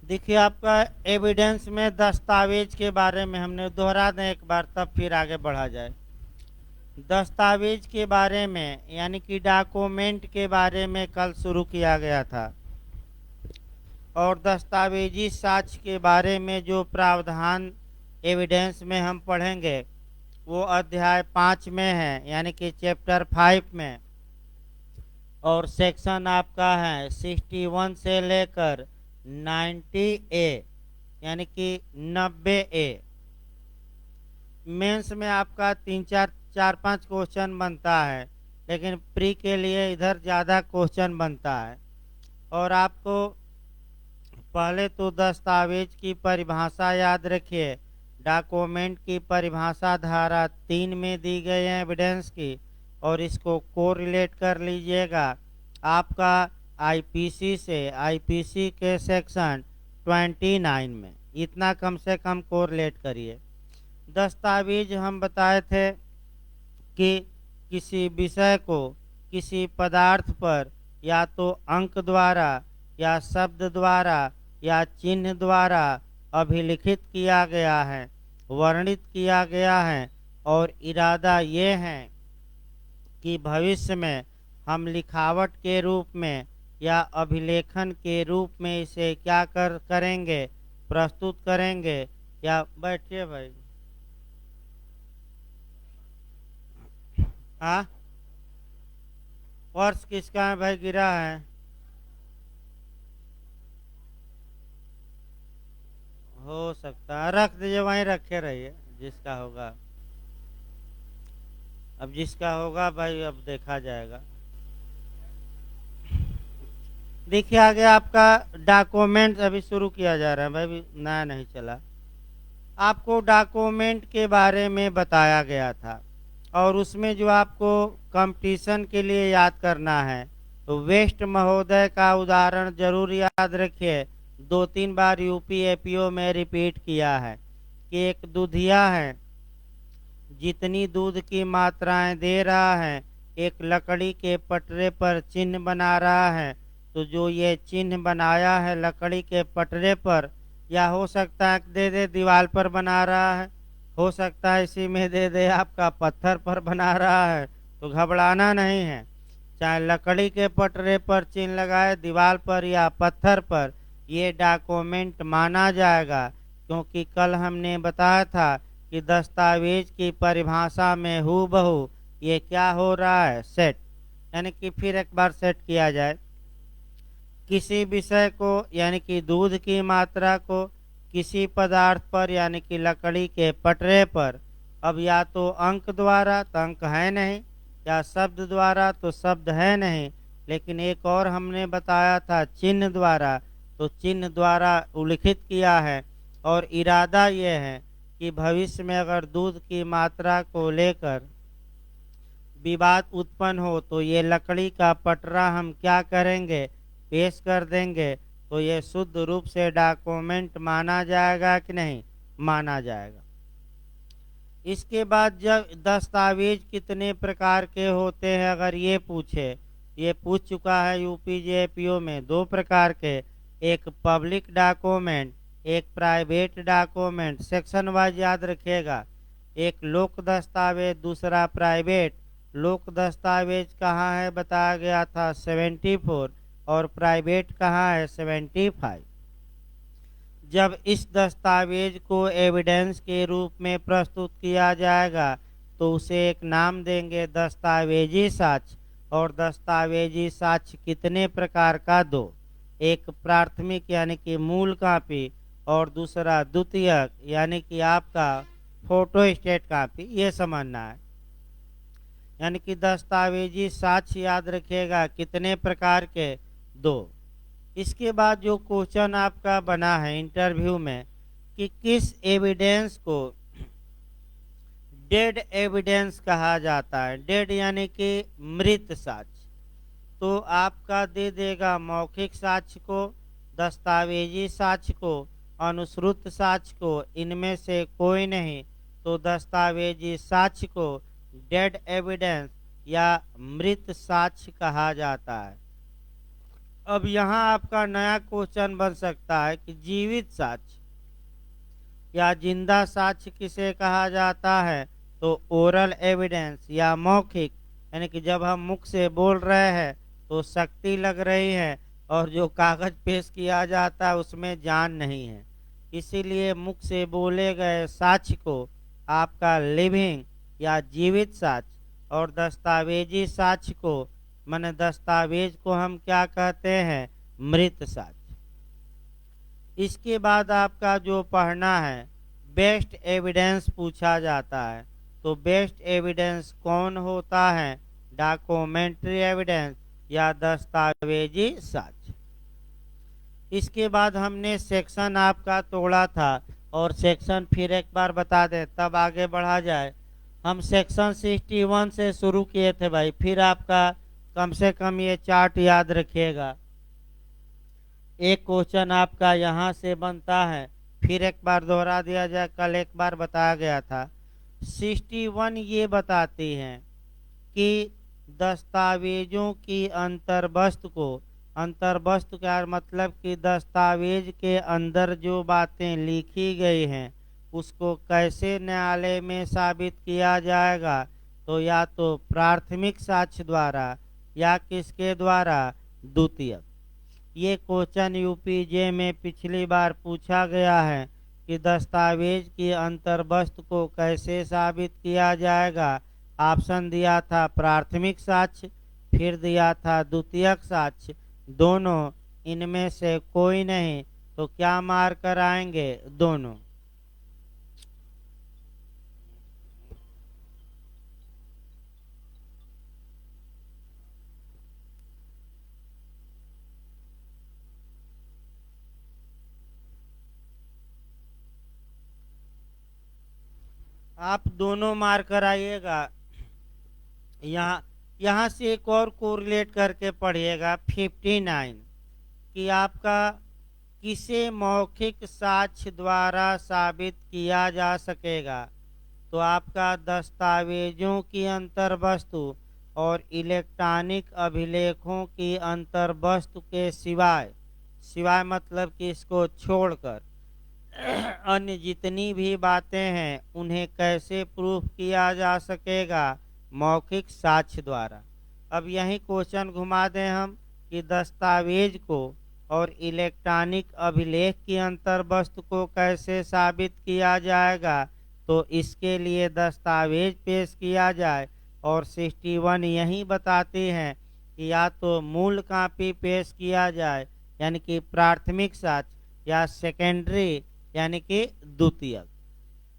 देखिए, आपका एविडेंस में दस्तावेज के बारे में हमने दोहरा दें एक बार, तब फिर आगे बढ़ा जाए। दस्तावेज के बारे में यानी कि डॉक्यूमेंट के बारे में कल शुरू किया गया था, और दस्तावेजी साक्ष्य के बारे में जो प्रावधान एविडेंस में हम पढ़ेंगे वो अध्याय 5 में है, यानी कि चैप्टर 5 में। और सेक्शन आपका है 61 से लेकर 90A, यानी कि 90A। मेंस में आपका 3 4 5 क्वेश्चन बनता है, लेकिन प्री के लिए इधर ज़्यादा क्वेश्चन बनता है। और आपको पहले तो दस्तावेज की परिभाषा याद रखिए। डॉक्यूमेंट की परिभाषा धारा 3 में दी गई है एविडेंस की, और इसको कोरिलेट कर लीजिएगा आपका आईपीसी से, आईपीसी के सेक्शन 29 में। इतना कम से कम कोरिलेट करिए। दस्तावेज हम बताए थे कि किसी विषय को किसी पदार्थ पर या तो अंक द्वारा या शब्द द्वारा या चिन्ह द्वारा अभिलिखित किया गया है, वर्णित किया गया है, और इरादा ये है कि भविष्य में हम लिखावट के रूप में या अभिलेखन के रूप में इसे क्या करेंगे, प्रस्तुत करेंगे। या बैठिए भाई। हाँ, पर्स किसका है भाई, गिरा है? हो सकता है, रख दीजिए, वहीं रखे रहिए, जिसका होगा। अब जिसका होगा भाई, अब देखा जाएगा। देखिए, आगे आपका डॉक्यूमेंट अभी शुरू किया जा रहा है भाई, अभी नया नहीं चला। आपको डॉक्यूमेंट के बारे में बताया गया था, और उसमें जो आपको कंपटीशन के लिए याद करना है, तो वेस्ट महोदय का उदाहरण जरूर याद रखिए। 2 3 बार यूपी एपीओ में रिपीट किया है कि एक दूधिया है, जितनी दूध की मात्राएं दे रहा है, एक लकड़ी के पटरे पर चिन्ह बना रहा है। तो जो ये चिन्ह बनाया है लकड़ी के पटरे पर, या हो सकता है दे दे दीवार पर बना रहा है, हो सकता है इसी में दे दे आपका पत्थर पर बना रहा है, तो घबराना नहीं है। चाहे लकड़ी के पटरे पर चिन्ह लगाए, दीवार पर या पत्थर पर, ये डॉक्यूमेंट माना जाएगा। क्योंकि कल हमने बताया था कि दस्तावेज की परिभाषा में हूबहू ये क्या हो रहा है, सेट। यानी कि फिर एक बार सेट किया जाए, किसी विषय को यानी कि दूध की मात्रा को किसी पदार्थ पर यानी कि लकड़ी के पटरे पर, अब या तो अंक द्वारा तो अंक है नहीं, या शब्द द्वारा तो शब्द है नहीं, लेकिन एक और हमने बताया था चिन्ह द्वारा, तो चिन्ह द्वारा उल्लिखित किया है। और इरादा ये है कि भविष्य में अगर दूध की मात्रा को लेकर विवाद उत्पन्न हो, तो ये लकड़ी का पटरा हम क्या करेंगे, पेश कर देंगे। तो ये शुद्ध रूप से डॉक्यूमेंट माना जाएगा कि नहीं माना जाएगा। इसके बाद जब दस्तावेज कितने प्रकार के होते हैं, अगर ये पूछे, ये पूछ चुका है यूपी जेपीओ में 2 प्रकार के, एक पब्लिक डॉक्यूमेंट, एक प्राइवेट डॉक्यूमेंट। सेक्शन वाइज याद रखिएगा, एक लोक दस्तावेज, दूसरा प्राइवेट। लोक दस्तावेज कहाँ है बताया गया था 74, और प्राइवेट कहाँ है 75। जब इस दस्तावेज को एविडेंस के रूप में प्रस्तुत किया जाएगा, तो उसे एक नाम देंगे दस्तावेजी साक्ष्य। और दस्तावेजी साक्ष्य कितने प्रकार का, 2। एक प्राथमिक यानी कि मूल कॉपी, और दूसरा द्वितीयक यानी कि आपका फोटो स्टेट कॉपी। ये समझना है। यानी कि दस्तावेजी साक्ष्य याद रखिएगा कितने प्रकार के, 2। इसके बाद जो क्वेश्चन आपका बना है इंटरव्यू में कि किस एविडेंस को डेड एविडेंस कहा जाता है, डेड यानी कि मृत साक्ष्य, तो आपका दे देगा मौखिक साक्ष्य को, दस्तावेजी साक्ष्य को, अनुश्रुत साक्ष्य को, इनमें से कोई नहीं। तो दस्तावेजी साक्ष्य को डेड एविडेंस या मृत साक्ष्य कहा जाता है। अब यहाँ आपका नया क्वेश्चन बन सकता है कि जीवित साक्ष्य या जिंदा साक्ष्य किसे कहा जाता है। तो ओरल एविडेंस या मौखिक, यानी कि जब हम मुख से बोल रहे हैं तो शक्ति लग रही है और जो कागज पेश किया जाता है उसमें जान नहीं है, इसीलिए मुख से बोले गए साक्ष्य को आपका लिविंग या जीवित साक्ष्य, और दस्तावेजी साक्ष्य को माने दस्तावेज को हम क्या कहते हैं, मृत साक्ष्य। इसके बाद आपका जो पढ़ना है बेस्ट एविडेंस पूछा जाता है। तो बेस्ट एविडेंस कौन होता है, डॉक्यूमेंट्री एविडेंस या दस्तावेजी साक्ष्य। इसके बाद हमने सेक्शन आपका तोड़ा था और सेक्शन फिर एक बार बता दें तब आगे बढ़ा जाए। हम सेक्शन 61 से शुरू किए थे भाई, फिर आपका कम से कम ये चार्ट याद रखिएगा। एक क्वेश्चन आपका यहाँ से बनता है, फिर एक बार दोहरा दिया जाए, कल एक बार बताया गया था। 61 ये बताती हैं कि दस्तावेजों की अंतर्वस्तु को, अंतर्वस्तु का मतलब कि दस्तावेज के अंदर जो बातें लिखी गई हैं उसको कैसे न्यायालय में साबित किया जाएगा। तो या तो प्राथमिक साक्ष्य द्वारा या किसके द्वारा, द्वितीयक। ये क्वेश्चन यूपीजे में पिछली बार पूछा गया है कि दस्तावेज की अंतर्वस्तु को कैसे साबित किया जाएगा। ऑप्शन दिया था प्राथमिक साक्ष्य, फिर दिया था द्वितीयक साक्ष्य, दोनों इनमें से कोई नहीं, तो क्या मार्क कराएंगे, दोनों। आप दोनों मार्क कराइएगा। यहाँ से एक और कोरिलेट करके पढ़िएगा 59 कि आपका किसे मौखिक साक्ष्य द्वारा साबित किया जा सकेगा। तो आपका दस्तावेजों की अंतर्वस्तु और इलेक्ट्रॉनिक अभिलेखों की अंतर्वस्तु के सिवाय, सिवाय मतलब कि इसको छोड़कर अन्य जितनी भी बातें हैं उन्हें कैसे प्रूफ किया जा सकेगा, मौखिक साक्ष्य द्वारा। अब यही क्वेश्चन घुमा दें हम कि दस्तावेज को और इलेक्ट्रॉनिक अभिलेख की अंतर्वस्तु को कैसे साबित किया जाएगा। तो इसके लिए दस्तावेज पेश किया जाए और 61 यही बताती हैं कि या तो मूल कॉपी पेश किया जाए यानी कि प्राथमिक साक्ष्य, या सेकेंडरी यानी कि द्वितीयक।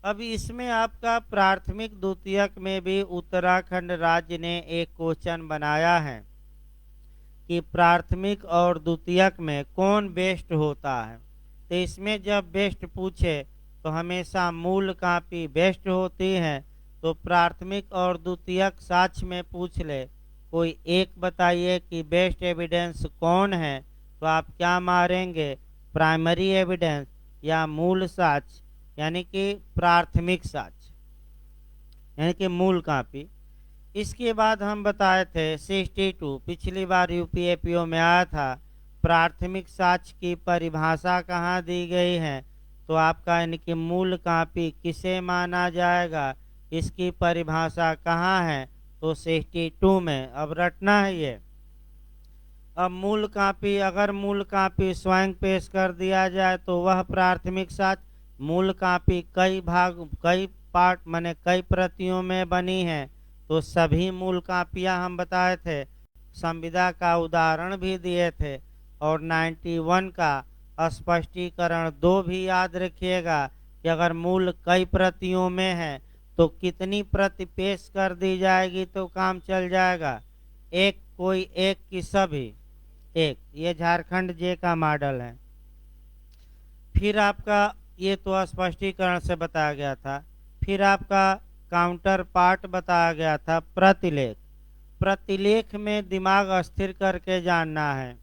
अब इसमें आपका प्राथमिक द्वितीयक में भी उत्तराखंड राज्य ने एक क्वेश्चन बनाया है कि प्राथमिक और द्वितीयक में कौन बेस्ट होता है। तो इसमें जब बेस्ट पूछे तो हमेशा मूल कॉपी बेस्ट होती है। तो प्राथमिक और द्वितीयक साक्ष्य में पूछ ले कोई एक बताइए कि बेस्ट एविडेंस कौन है, तो आप क्या मारेंगे, प्राइमरी एविडेंस या मूल साक्ष्य यानी कि प्राथमिक साक्ष्य यानी कि मूल कॉपी। इसके बाद हम बताए थे 62 पिछली बार यूपीएपीओ में आया था, प्राथमिक साक्ष्य की परिभाषा कहाँ दी गई है। तो आपका यानी कि मूल कॉपी किसे माना जाएगा, इसकी परिभाषा कहाँ है, तो 62 में। अब रटना है ये। अब मूल कॉपी, अगर मूल कॉपी स्वयं पेश कर दिया जाए तो वह प्राथमिक साक्ष्य। मूल कॉपी कई भाग, कई पार्ट माने कई प्रतियों में बनी है तो सभी मूल कापियां हम बताए थे। संविदा का उदाहरण भी दिए थे और 91 का स्पष्टीकरण 2 भी याद रखिएगा कि अगर मूल कई प्रतियों में है तो कितनी प्रति पेश कर दी जाएगी तो काम चल जाएगा, एक, कोई एक की सभी एक। ये झारखंड जे का मॉडल है। फिर आपका ये तो स्पष्टीकरण से बताया गया था। फिर आपका काउंटर पार्ट बताया गया था प्रतिलेख। प्रतिलेख में दिमाग स्थिर करके जानना है।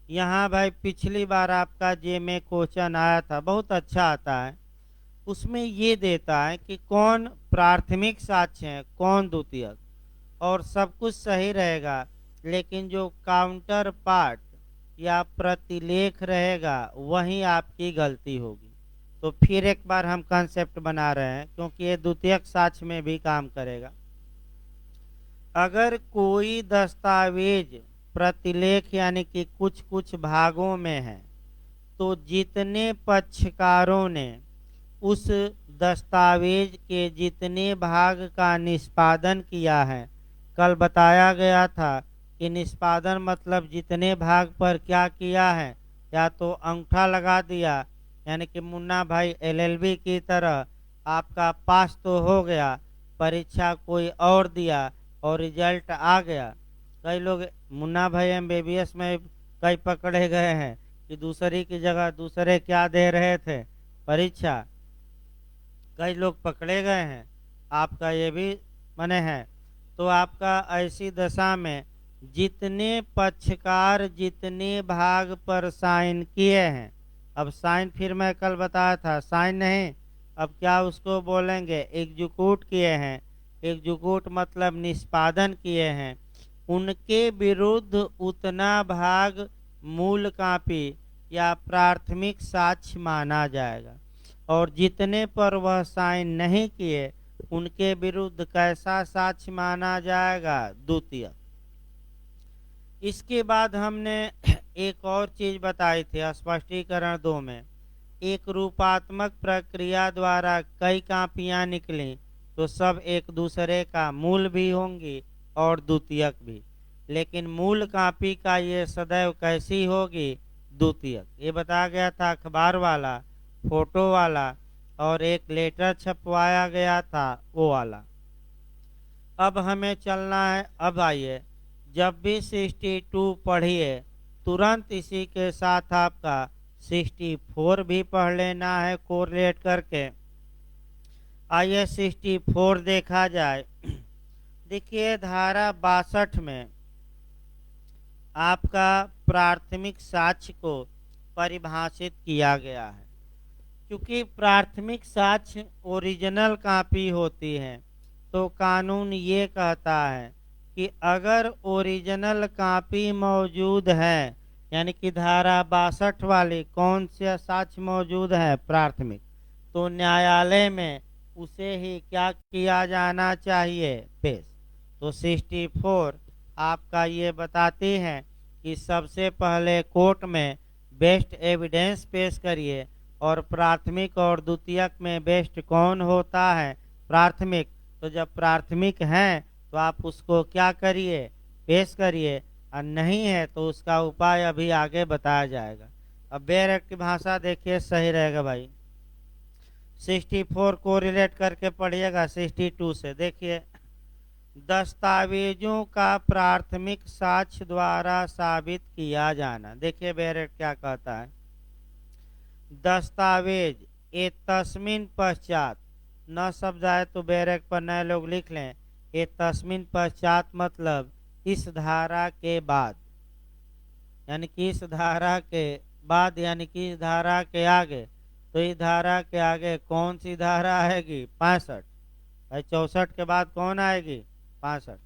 यहाँ भाई पिछली बार आपका जे में क्वेश्चन आया था, बहुत अच्छा आता है। उसमें ये देता है कि कौन प्राथमिक साक्ष्य है कौन द्वितीयक, और सब कुछ सही रहेगा लेकिन जो काउंटर पार्ट या प्रतिलेख रहेगा वही आपकी गलती होगी। तो फिर एक बार हम कंसेप्ट बना रहे हैं क्योंकि ये द्वितीयक साक्ष्य में भी काम करेगा। अगर कोई दस्तावेज प्रतिलेख यानी कि कुछ कुछ भागों में है तो जितने पक्षकारों ने उस दस्तावेज के जितने भाग का निष्पादन किया है, कल बताया गया था कि निष्पादन मतलब जितने भाग पर क्या किया है, या तो अंगूठा लगा दिया यानी कि मुन्ना भाई एलएलबी की तरह आपका पास तो हो गया, परीक्षा कोई और दिया और रिजल्ट आ गया। कई लोग मुन्ना भाई एमबीबीएस में कई पकड़े गए हैं कि दूसरे की जगह दूसरे क्या दे रहे थे परीक्षा, कई लोग पकड़े गए हैं, आपका ये भी मने है। तो आपका ऐसी दशा में जितने पक्षकार जितने भाग पर साइन किए हैं, अब साइन फिर मैं कल बताया था साइन नहीं, अब क्या उसको बोलेंगे एग्जीक्यूट किए हैं, एग्जीक्यूट मतलब निष्पादन किए हैं, उनके विरुद्ध उतना भाग मूल कापी या प्राथमिक साक्ष्य माना जाएगा। और जितने पर वह साइन नहीं किए उनके विरुद्ध कैसा साक्ष्य माना जाएगा, द्वितीय। इसके बाद हमने एक और चीज बताई थी स्पष्टीकरण 2 में, एक रूपात्मक प्रक्रिया द्वारा कई कापियां निकली तो सब एक दूसरे का मूल भी होंगी और द्वितीयक भी, लेकिन मूल कापी का ये सदैव कैसी होगी, द्वितीयक। ये बताया गया था अखबार वाला, फोटो वाला और एक लेटर छपवाया गया था वो वाला। अब हमें चलना है, अब आइए जब भी 62 पढ़िए तुरंत इसी के साथ आपका 64 भी पढ़ लेना है कोरिलेट करके। आइए 64 देखा जाए। देखिए धारा 62 में आपका प्राथमिक साक्ष्य को परिभाषित किया गया है। क्योंकि प्राथमिक साक्ष्य ओरिजिनल कॉपी होती है तो कानून ये कहता है कि अगर ओरिजिनल कॉपी मौजूद है, यानी कि धारा 62 वाली कौन से साक्ष्य मौजूद है, प्राथमिक, तो न्यायालय में उसे ही क्या किया जाना चाहिए, पेश। तो 64 आपका ये बताती है कि सबसे पहले कोर्ट में बेस्ट एविडेंस पेश करिए, और प्राथमिक और द्वितीयक में बेस्ट कौन होता है, प्राथमिक। तो जब प्राथमिक है तो आप उसको क्या करिए, पेश करिए, और नहीं है तो उसका उपाय अभी आगे बताया जाएगा। अब बेरेक्ट की भाषा देखिए सही रहेगा भाई। 64 को रिलेट करके पढ़िएगा 62 से। देखिए दस्तावेजों का प्राथमिक साक्ष्य द्वारा साबित किया जाना। देखिए बेरेक्ट क्या कहता है, दस्तावेज ए तस्मिन पश्चात, न शब्द आए तो बेरेक्ट पर नए लोग लिख लें, ए तस्मिन पश्चात मतलब इस धारा के बाद, यानी कि इस धारा के बाद यानी कि इस धारा के आगे। तो इस धारा के आगे कौन सी धारा आएगी, 65 भाई। 64 के बाद कौन आएगी, 65।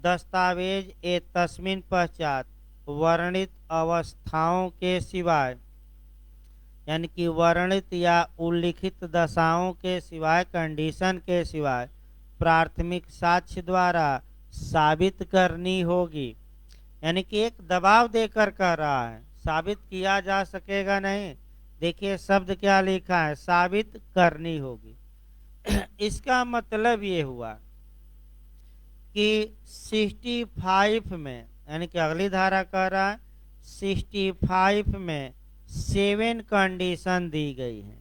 दस्तावेज ए तस्मिन पश्चात वर्णित अवस्थाओं के सिवाय, यानी कि वर्णित या उल्लिखित दशाओं के सिवाय, कंडीशन के सिवाय प्राथमिक साक्ष्य द्वारा साबित करनी होगी। यानी कि एक दबाव देकर कह रहा है, साबित किया जा सकेगा नहीं। देखिए शब्द क्या लिखा है, साबित करनी होगी। इसका मतलब ये हुआ कि 65 में, यानी कि अगली धारा कह रहा है 65 में 7 कंडीशन दी गई है।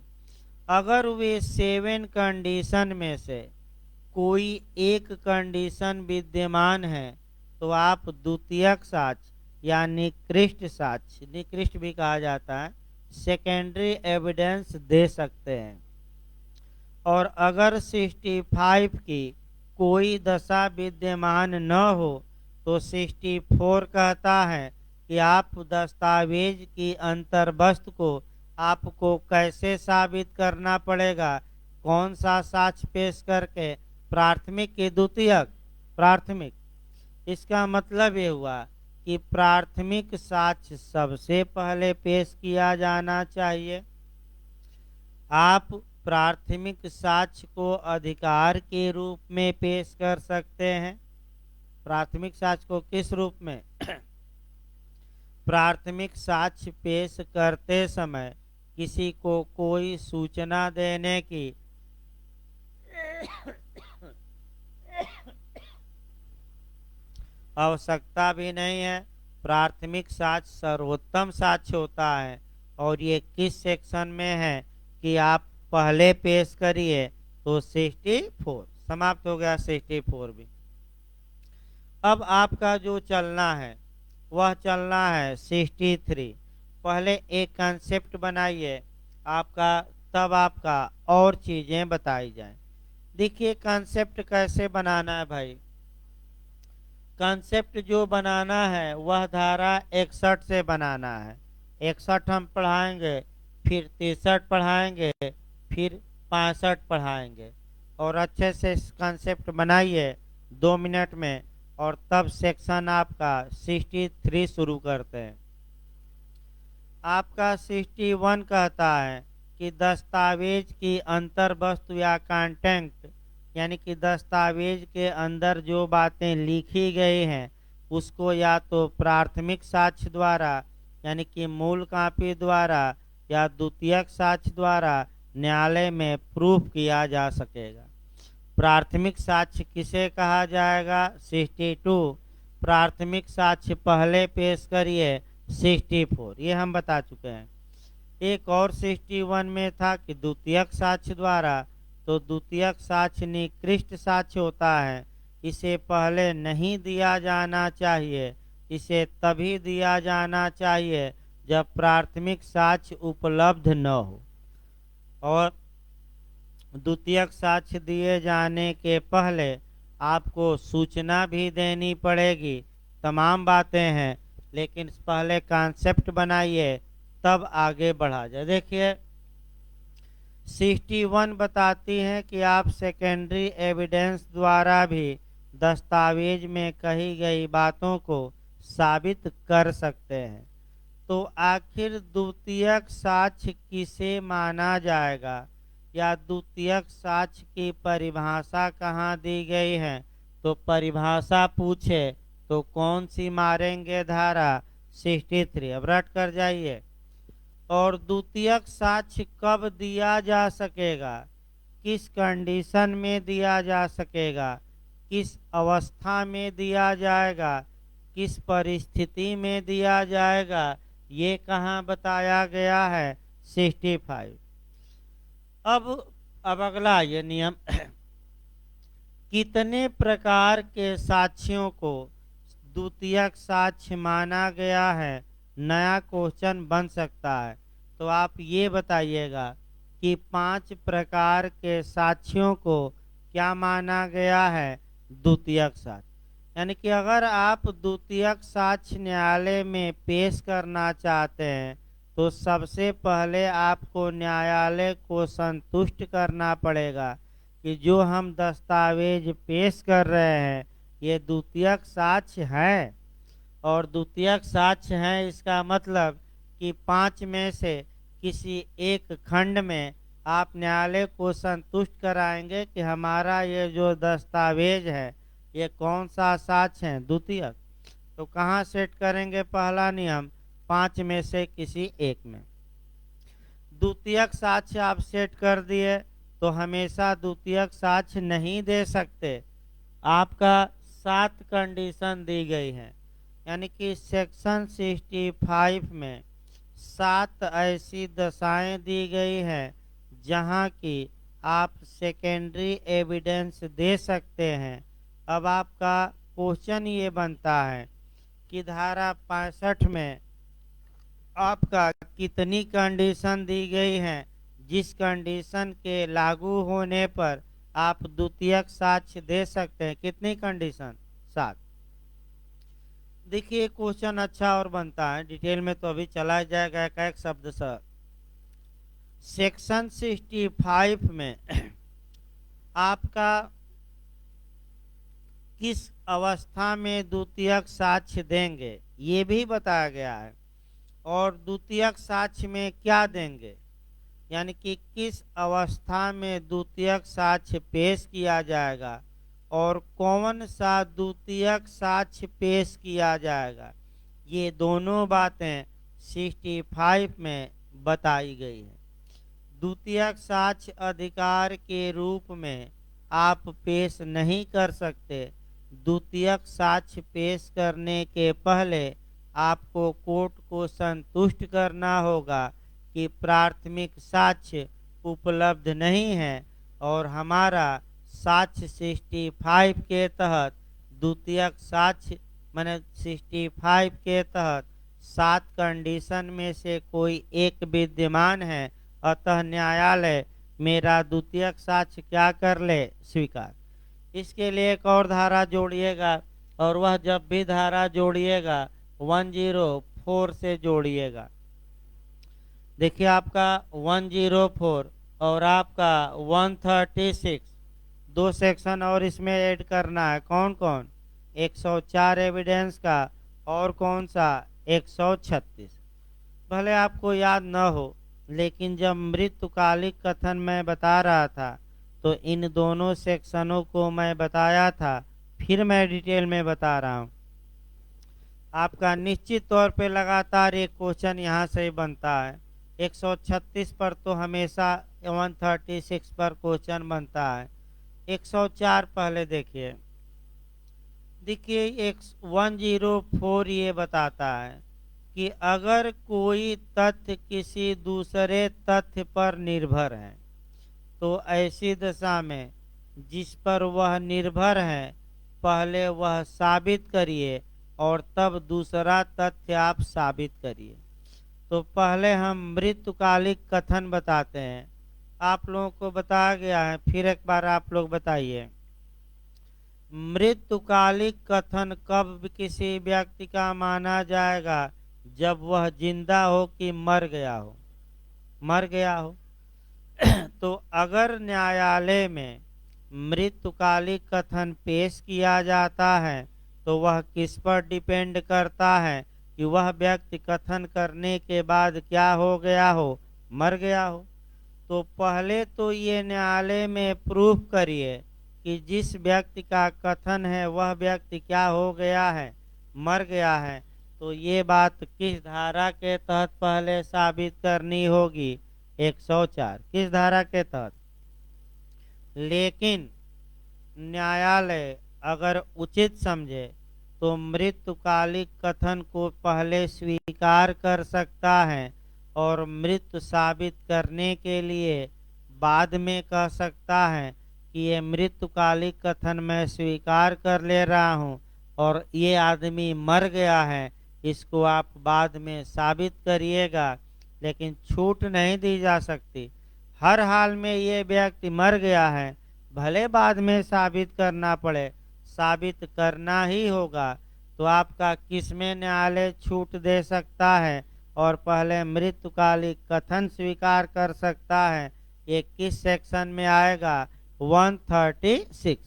अगर वे 7 कंडीशन में से कोई एक कंडीशन विद्यमान है तो आप द्वितीयक साक्ष्य या निकृष्ट साक्ष्य, निकृष्ट भी कहा जाता है, सेकेंडरी एविडेंस दे सकते हैं। और अगर 65 की कोई दशा विद्यमान न हो तो 64 कहता है कि आप दस्तावेज की अंतर्वस्तु को आपको कैसे साबित करना पड़ेगा, कौन सा साक्ष्य पेश करके, प्राथमिक की द्वितीयक, प्राथमिक। इसका मतलब ये हुआ कि प्राथमिक साक्ष्य सबसे पहले पेश किया जाना चाहिए। आप प्राथमिक साक्ष्य को अधिकार के रूप में पेश कर सकते हैं। प्राथमिक साक्ष्य को किस रूप में? प्राथमिक साक्ष्य पेश करते समय किसी को कोई सूचना देने की आवश्यकता भी नहीं है। प्राथमिक साक्ष्य सर्वोत्तम साक्ष्य होता है। और ये किस सेक्शन में है कि आप पहले पेश करिए, तो 64 समाप्त हो गया। 64 भी। अब आपका जो चलना है वह चलना है 63। पहले एक कंसेप्ट बनाइए आपका, तब आपका और चीजें बताई जाएं। देखिए कंसेप्ट कैसे बनाना है भाई। कंसेप्ट जो बनाना है वह धारा 61 से बनाना है। 61 हम पढ़ाएंगे, फिर 63 पढ़ाएंगे, फिर 65 पढ़ाएंगे। और अच्छे से कंसेप्ट बनाइए 2 मिनट में, और तब सेक्शन आपका 63 शुरू करते हैं। आपका 61 कहता है कि दस्तावेज की अंतर वस्तु या कंटेंट, यानी कि दस्तावेज के अंदर जो बातें लिखी गई हैं उसको या तो प्राथमिक साक्ष्य द्वारा यानी कि मूल कॉपी द्वारा या द्वितीयक साक्ष्य द्वारा न्यायालय में प्रूफ किया जा सकेगा। प्राथमिक साक्ष्य किसे कहा जाएगा? 62। प्राथमिक साक्ष्य पहले पेश करिए 64, ये हम बता चुके हैं। एक और 61 में था कि द्वितीयक साक्ष्य द्वारा, तो द्वितीयक साक्ष्य निकृष्ट साक्ष्य होता है, इसे पहले नहीं दिया जाना चाहिए। इसे तभी दिया जाना चाहिए जब प्राथमिक साक्ष्य उपलब्ध न हो। और द्वितीयक साक्ष्य दिए जाने के पहले आपको सूचना भी देनी पड़ेगी। तमाम बातें हैं, लेकिन पहले कॉन्सेप्ट बनाइए तब आगे बढ़ा जाए। देखिए 61 बताती है कि आप सेकेंडरी एविडेंस द्वारा भी दस्तावेज में कही गई बातों को साबित कर सकते हैं। तो आखिर द्वितीयक साक्ष्य किसे माना जाएगा, या द्वितीयक साक्ष्य की परिभाषा कहाँ दी गई है? तो परिभाषा पूछे तो कौन सी मारेंगे? धारा 63। अब रट कर जाइए। और द्वितीयक साक्ष्य कब दिया जा सकेगा, किस कंडीशन में दिया जा सकेगा, किस अवस्था में दिया जाएगा, किस परिस्थिति में दिया जाएगा, ये कहाँ बताया गया है? 65। अब अगला ये नियम कितने प्रकार के साक्ष्यों को द्वितीयक साक्ष्य माना गया है? नया क्वेश्चन बन सकता है। तो आप ये बताइएगा कि 5 प्रकार के साक्ष्यों को क्या माना गया है? द्वितीयक साक्ष्य। यानी कि अगर आप द्वितीयक साक्ष्य न्यायालय में पेश करना चाहते हैं तो सबसे पहले आपको न्यायालय को संतुष्ट करना पड़ेगा कि जो हम दस्तावेज पेश कर रहे हैं ये द्वितीयक साक्ष्य है। और द्वितीयक साक्ष्य है इसका मतलब कि 5 में से किसी एक खंड में आप न्यायालय को संतुष्ट कराएंगे कि हमारा ये जो दस्तावेज है ये कौन सा साक्ष्य है? द्वितीयक। तो कहाँ सेट करेंगे? पहला नियम 5 में से किसी एक में। द्वितीयक साक्ष्य आप सेट कर दिए तो हमेशा द्वितीयक साक्ष्य नहीं दे सकते। आपका 7 कंडीशन दी गई है, यानी कि सेक्शन 65 में 7 ऐसी दशाएं दी गई हैं जहां की आप सेकेंडरी एविडेंस दे सकते हैं। अब आपका क्वेश्चन ये बनता है कि धारा 65 में आपका कितनी कंडीशन दी गई है जिस कंडीशन के लागू होने पर आप द्वितीयक साक्ष्य दे सकते हैं? कितनी कंडीशन? 7। देखिए क्वेश्चन अच्छा और बनता है, डिटेल में तो अभी चला जाएगा एक एक शब्द सर। सेक्शन 65 में आपका किस अवस्था में द्वितीयक साक्ष्य देंगे ये भी बताया गया है, और द्वितीयक साक्ष्य में क्या देंगे, यानी कि किस अवस्था में द्वितीयक साक्ष्य पेश किया जाएगा और कौन सा द्वितीयक साक्ष्य पेश किया जाएगा, ये दोनों बातें 65 में बताई गई है। द्वितीयक साक्ष्य अधिकार के रूप में आप पेश नहीं कर सकते। द्वितीयक साक्ष्य पेश करने के पहले आपको कोर्ट को संतुष्ट करना होगा कि प्राथमिक साक्ष्य उपलब्ध नहीं है और हमारा साक्ष्य 65 के तहत द्वितीयक साक्ष्य माने 65 के तहत 7 कंडीशन में से कोई एक विद्यमान है, अतः न्यायालय मेरा द्वितीयक साक्ष्य क्या कर ले, स्वीकार। इसके लिए एक और धारा जोड़िएगा, और वह जब भी धारा जोड़िएगा 104 से जोड़िएगा। देखिए आपका 104 और आपका 136 दो सेक्शन और इसमें ऐड करना है। कौन कौन? 104 एविडेंस का और कौन सा 136। भले आपको याद न हो, लेकिन जब मृत्युकालिक कथन मैं बता रहा था तो इन दोनों सेक्शनों को मैं बताया था, फिर मैं डिटेल में बता रहा हूँ। आपका निश्चित तौर पे लगातार एक क्वेश्चन यहाँ से ही बनता है। 136 पर तो हमेशा 136 पर क्वेश्चन बनता है। 104 पहले देखिए। देखिए 104 ये बताता है कि अगर कोई तथ्य किसी दूसरे तथ्य पर निर्भर है तो ऐसी दशा में जिस पर वह निर्भर है पहले वह साबित करिए और तब दूसरा तथ्य आप साबित करिए। तो पहले हम मृत्युकालिक कथन बताते हैं। आप लोगों को बताया गया है, फिर एक बार आप लोग बताइए। मृत्युकालिक कथन कब किसी व्यक्ति का माना जाएगा? जब वह जिंदा हो कि मर गया हो? मर गया हो। तो अगर न्यायालय में मृत्युकालिक कथन पेश किया जाता है तो वह किस पर डिपेंड करता है कि वह व्यक्ति कथन करने के बाद क्या हो गया हो? मर गया हो। तो पहले तो ये न्यायालय में प्रूफ करिए कि जिस व्यक्ति का कथन है वह व्यक्ति क्या हो गया है? मर गया है। तो ये बात किस धारा के तहत पहले साबित करनी होगी? 104। किस धारा के तहत? लेकिन न्यायालय अगर उचित समझे तो मृत्युकालिक कथन को पहले स्वीकार कर सकता है और मृत्यु साबित करने के लिए बाद में कह सकता है कि ये मृत्युकालिक कथन मैं स्वीकार कर ले रहा हूँ और ये आदमी मर गया है, इसको आप बाद में साबित करिएगा। लेकिन छूट नहीं दी जा सकती। हर हाल में ये व्यक्ति मर गया है, भले बाद में साबित करना पड़े, साबित करना ही होगा। तो आपका किसमें न्यायालय छूट दे सकता है और पहले मृत्युकालिक कथन स्वीकार कर सकता है? ये किस सेक्शन में आएगा? 136।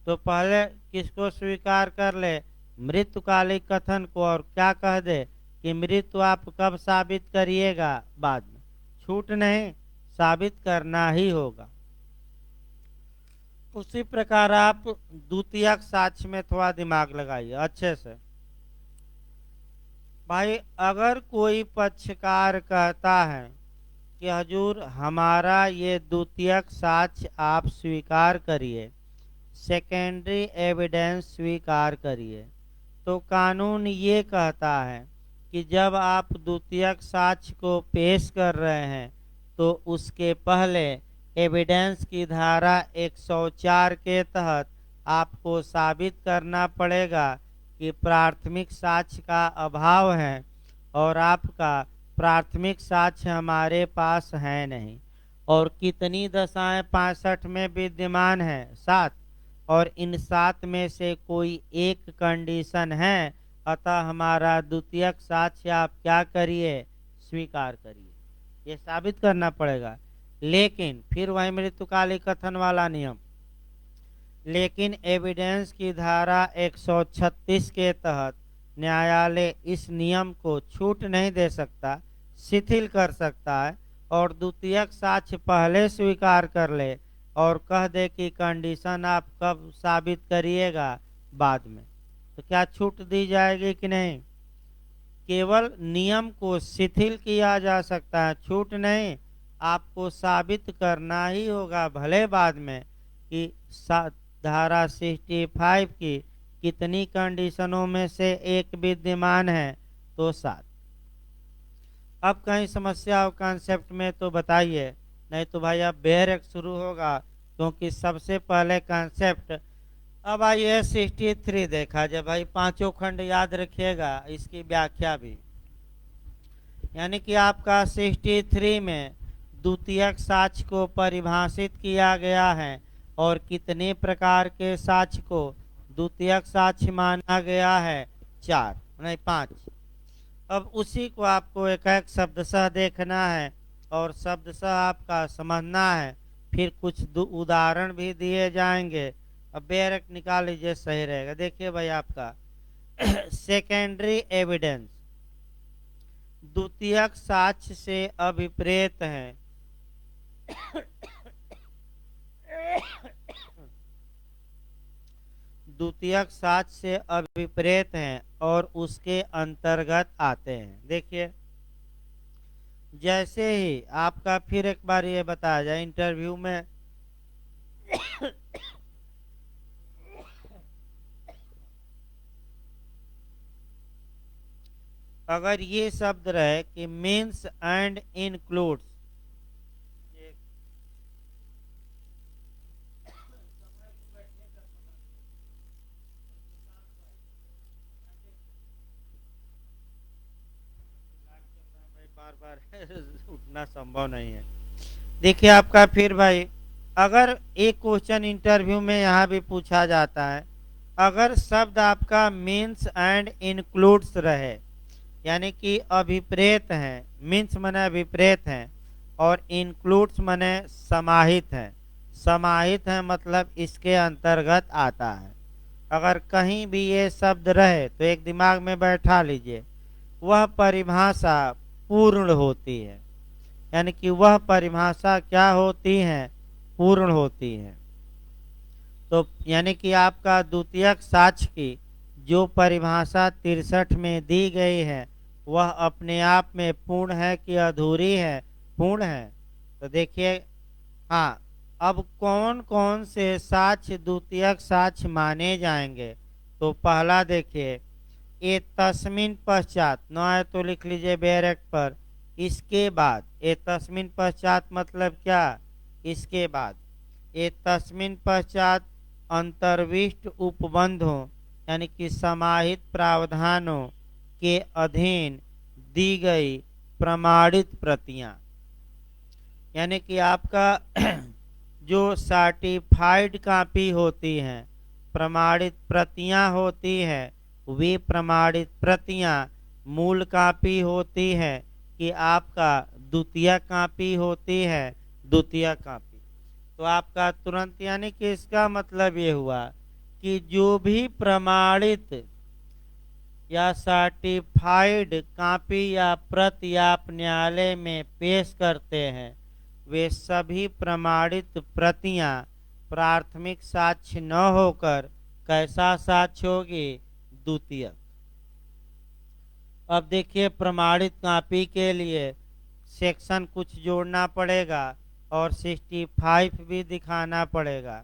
तो पहले किसको स्वीकार कर ले? मृत्युकालिक कथन को, और क्या कह दे कि मृत्यु आप कब साबित करिएगा? बाद में। छूट नहीं, साबित करना ही होगा। उसी प्रकार आप द्वितीयक साक्ष्य में थोड़ा दिमाग लगाइए अच्छे से। भाई अगर कोई पक्षकार कहता है कि हजूर हमारा ये द्वितीयक साक्ष्य आप स्वीकार करिए, सेकेंडरी एविडेंस स्वीकार करिए, तो कानून ये कहता है कि जब आप द्वितीयक साक्ष्य को पेश कर रहे हैं तो उसके पहले एविडेंस की धारा 104 के तहत आपको साबित करना पड़ेगा कि प्राथमिक साक्ष्य का अभाव है और आपका प्राथमिक साक्ष्य हमारे पास है नहीं। और कितनी दशाएं 65 में विद्यमान है? 7। और इन 7 में से कोई एक कंडीशन है, अतः हमारा द्वितीयक साक्ष्य आप क्या करिए? स्वीकार करिए। ये साबित करना पड़ेगा। लेकिन फिर वही मृत्युकालिक कथन वाला नियम, लेकिन एविडेंस की धारा 136 के तहत न्यायालय इस नियम को छूट नहीं दे सकता, शिथिल कर सकता है और द्वितीयक साक्ष्य पहले स्वीकार कर ले और कह दे कि कंडीशन आप कब साबित करिएगा बाद में, तो क्या छूट दी जाएगी कि नहीं? केवल नियम को शिथिल किया जा सकता है, छूट नहीं। आपको साबित करना ही होगा भले बाद में कि धारा 65 की कितनी कंडीशनों में से एक विद्यमान है, तो 7। अब कहीं समस्या हो कॉन्सेप्ट में तो बताइए, नहीं तो भाई अब बेहर शुरू होगा, क्योंकि सबसे पहले कॉन्सेप्ट। अब आइए 63 देखा जाए भाई, पांचों खंड याद रखिएगा, इसकी व्याख्या भी। यानी कि आपका 63 में द्वितीयक साक्ष्य को परिभाषित किया गया है और कितने प्रकार के साक्ष्य को द्वितीयक साक्ष्य माना गया है, 4 नहीं 5। अब उसी को आपको एक एक शब्दशः देखना है और शब्दशः आपका समझना है, फिर कुछ उदाहरण भी दिए जाएंगे। अब बेरक निकाल लीजिए, सही रहेगा। देखिए भाई आपका सेकेंडरी एविडेंस द्वितीयक साक्ष्य से अभिप्रेत है। द्वितीयक साक्ष्य से अभिप्रेत हैं और उसके अंतर्गत आते हैं। देखिए जैसे ही आपका फिर एक बार ये बताया जाए इंटरव्यू में अगर ये शब्द रहे कि मीन्स एंड इंक्लूड्स, बार बार उठना संभव नहीं है। देखिए आपका फिर भाई, अगर एक क्वेश्चन इंटरव्यू में यहाँ भी पूछा जाता है, अगर शब्द आपका मीन्स एंड इंक्लूड्स रहे, यानी कि अभिप्रेत हैं, मीन्स मने अभिप्रेत हैं और इंक्लूड्स मने समाहित हैं। समाहित है मतलब इसके अंतर्गत आता है। अगर कहीं भी ये शब्द रहे तो एक दिमाग में बैठा लीजिए, वह परिभाषा पूर्ण होती है। यानी कि वह परिभाषा क्या होती है, पूर्ण होती है। तो यानी कि आपका द्वितीयक साक्ष्य की जो परिभाषा 63 में दी गई है वह अपने आप में पूर्ण है कि अधूरी है, पूर्ण है। तो देखिए हाँ, अब कौन कौन से साक्ष्य द्वितीयक साक्ष्य माने जाएंगे। तो पहला देखिए, ए तस्मिन पश्चात, न है तो लिख लीजिए बैरक पर, इसके बाद। ए तस्मिन पश्चात मतलब क्या, इसके बाद। ए तस्मिन पश्चात अंतर्विष्ट उपबंधों यानी कि समाहित प्रावधानों के अधीन दी गई प्रमाणित प्रतियां, यानी कि आपका जो सर्टिफाइड कॉपी होती हैं, प्रमाणित प्रतियां होती हैं, वे प्रमाणित प्रतियां मूल कॉपी होती है कि आपका द्वितीय कॉपी होती है, द्वितीय कॉपी। तो आपका तुरंत यानी कि इसका मतलब ये हुआ कि जो भी प्रमाणित या सर्टिफाइड कॉपी या प्रति आप न्यायालय में पेश करते हैं, वे सभी प्रमाणित प्रतियां प्राथमिक साक्ष्य न होकर कैसा साक्ष्य होगी, द्वितीय। अब देखिए प्रमाणित कॉपी के लिए सेक्शन कुछ जोड़ना पड़ेगा और 65 भी दिखाना पड़ेगा।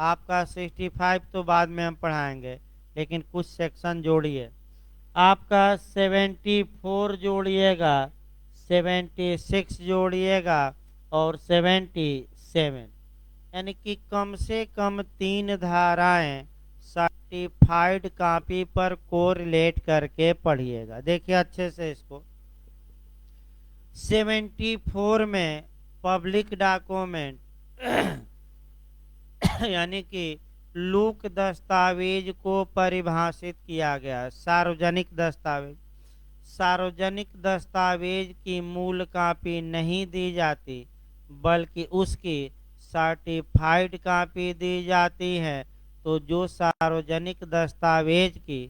आपका 65 तो बाद में हम पढ़ाएंगे, लेकिन कुछ सेक्शन जोड़िए। आपका 74 जोड़िएगा, 76 जोड़िएगा और 77, यानी कि कम से कम 3 धाराएं सर्टिफाइड कॉपी पर कोरिलेट करके पढ़िएगा। देखिए अच्छे से इसको। 74 में पब्लिक डॉक्यूमेंट यानी कि लूक दस्तावेज को परिभाषित किया गया। सार्वजनिक दस्तावेज, सार्वजनिक दस्तावेज की मूल कॉपी नहीं दी जाती, बल्कि उसकी सर्टिफाइड कॉपी दी जाती है तो जो सार्वजनिक दस्तावेज की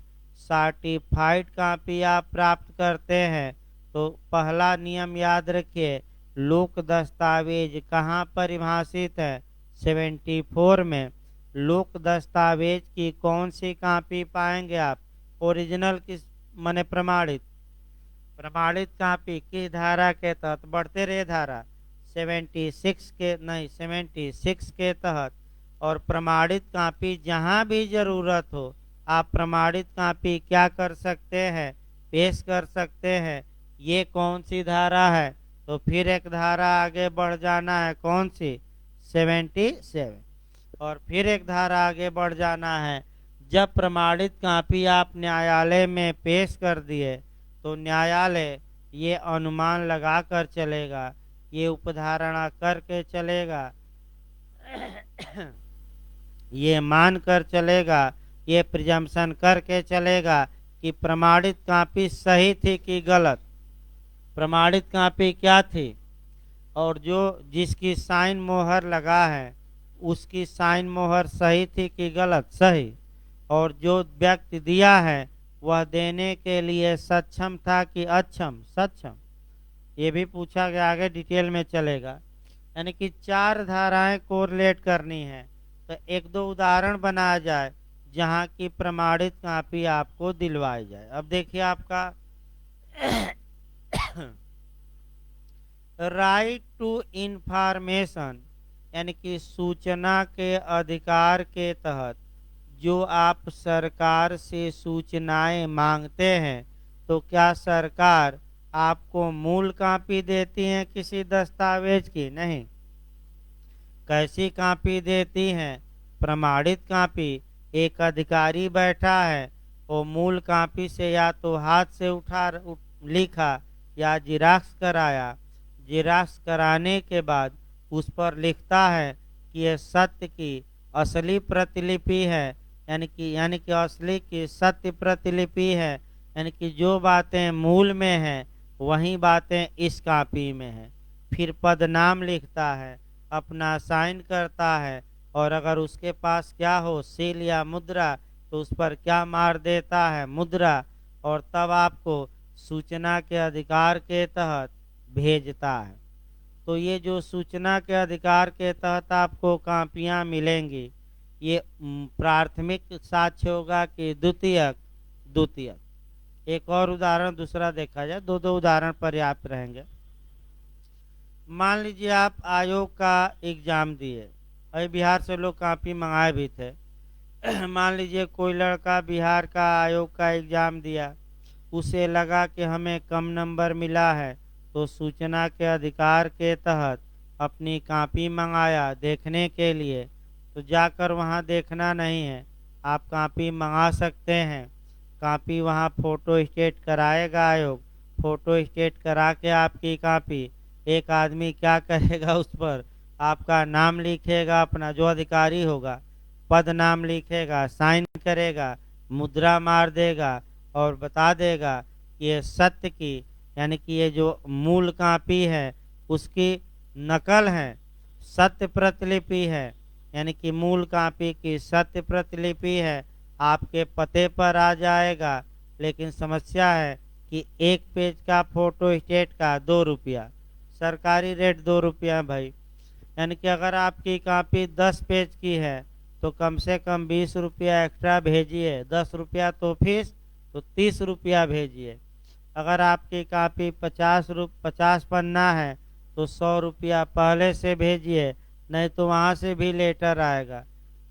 सर्टिफाइड कॉपी आप प्राप्त करते हैं, तो पहला नियम याद रखिए, लोक दस्तावेज कहाँ परिभाषित है? 74 में। लोक दस्तावेज की कौन सी कॉपी पाएंगे आप? ओरिजिनल किस माने प्रमाणित? प्रमाणित कॉपी किस धारा के तहत? बढ़ते रहे धारा 76 के नहीं 76 के तहत। और प्रमाणित कॉपी जहां भी जरूरत हो आप प्रमाणित कॉपी क्या कर सकते हैं? पेश कर सकते हैं। ये कौन सी धारा है? तो फिर एक धारा आगे बढ़ जाना है, कौन सी? 77। और फिर एक धारा आगे बढ़ जाना है, जब प्रमाणित कॉपी आप न्यायालय में पेश कर दिए तो न्यायालय ये अनुमान लगा कर चलेगा, ये उपधारणा करके चलेगा, ये मान कर चलेगा, ये प्रिजम्पशन करके चलेगा कि प्रमाणित कॉपी सही थी कि गलत। प्रमाणित कॉपी क्या थी? और जो जिसकी साइन मोहर लगा है उसकी साइन मोहर सही थी कि गलत? सही। और जो व्यक्ति दिया है वह देने के लिए सक्षम था कि अक्षम? सक्षम। ये भी पूछा गया, आगे डिटेल में चलेगा। यानी कि 4 धाराएं कोरिलेट करनी है। तो एक दो उदाहरण बनाया जाए जहां की प्रमाणित कॉपी आपको दिलवाई जाए। अब देखिए आपका राइट टू इंफॉर्मेशन यानी कि सूचना के अधिकार के तहत जो आप सरकार से सूचनाएं मांगते हैं, तो क्या सरकार आपको मूल कॉपी देती है किसी दस्तावेज की? नहीं। कैसी कॉपी देती हैं? प्रमाणित कॉपी। एक अधिकारी बैठा है, वो मूल कॉपी से या तो हाथ से लिखा या जिराक्स कराया। जिराक्स कराने के बाद उस पर लिखता है कि यह सत्य की असली प्रतिलिपि है, यानी कि असली की सत्य प्रतिलिपि है, यानी कि जो बातें मूल में हैं वही बातें इस कॉपी में हैं। फिर पदनाम लिखता है, अपना साइन करता है, और अगर उसके पास क्या हो, सील या मुद्रा, तो उस पर क्या मार देता है? मुद्रा। और तब आपको सूचना के अधिकार के तहत भेजता है। तो ये जो सूचना के अधिकार के तहत आपको कॉपियां मिलेंगी, ये प्राथमिक साक्ष्य होगा कि द्वितीयक? द्वितीयक। एक और उदाहरण दूसरा देखा जाए, दो दो उदाहरण पर्याप्त रहेंगे। मान लीजिए आप आयोग का एग्जाम दिए, अभी बिहार से लोग कॉपी मंगाए भी थे। मान लीजिए कोई लड़का बिहार का आयोग का एग्जाम दिया, उसे लगा कि हमें कम नंबर मिला है, तो सूचना के अधिकार के तहत अपनी कॉपी मंगाया देखने के लिए। तो जाकर वहां देखना नहीं है, आप कॉपी मंगा सकते हैं। कॉपी वहां फोटो स्टेट कराएगा आयोग, फोटो स्टेट करा के आपकी कॉपी एक आदमी क्या करेगा, उस पर आपका नाम लिखेगा, अपना जो अधिकारी होगा पद नाम लिखेगा, साइन करेगा, मुद्रा मार देगा और बता देगा कि ये सत्य की यानी कि ये जो मूल कॉपी है उसकी नकल है, सत्य प्रतिलिपि है, यानी कि मूल कॉपी की सत्य प्रतिलिपि है, आपके पते पर आ जाएगा। लेकिन समस्या है कि एक पेज का फोटो स्टेट का 2 रुपया, सरकारी रेट 2 रुपया भाई। यानी कि अगर आपकी कॉपी 10 पेज की है तो कम से कम 20 रुपया एक्स्ट्रा भेजिए, 10 रुपया तो फीस, तो 30 रुपया भेजिए। अगर आपकी कॉपी 50 पन्ना है तो 100 रुपया पहले से भेजिए, नहीं तो वहाँ से भी लेटर आएगा,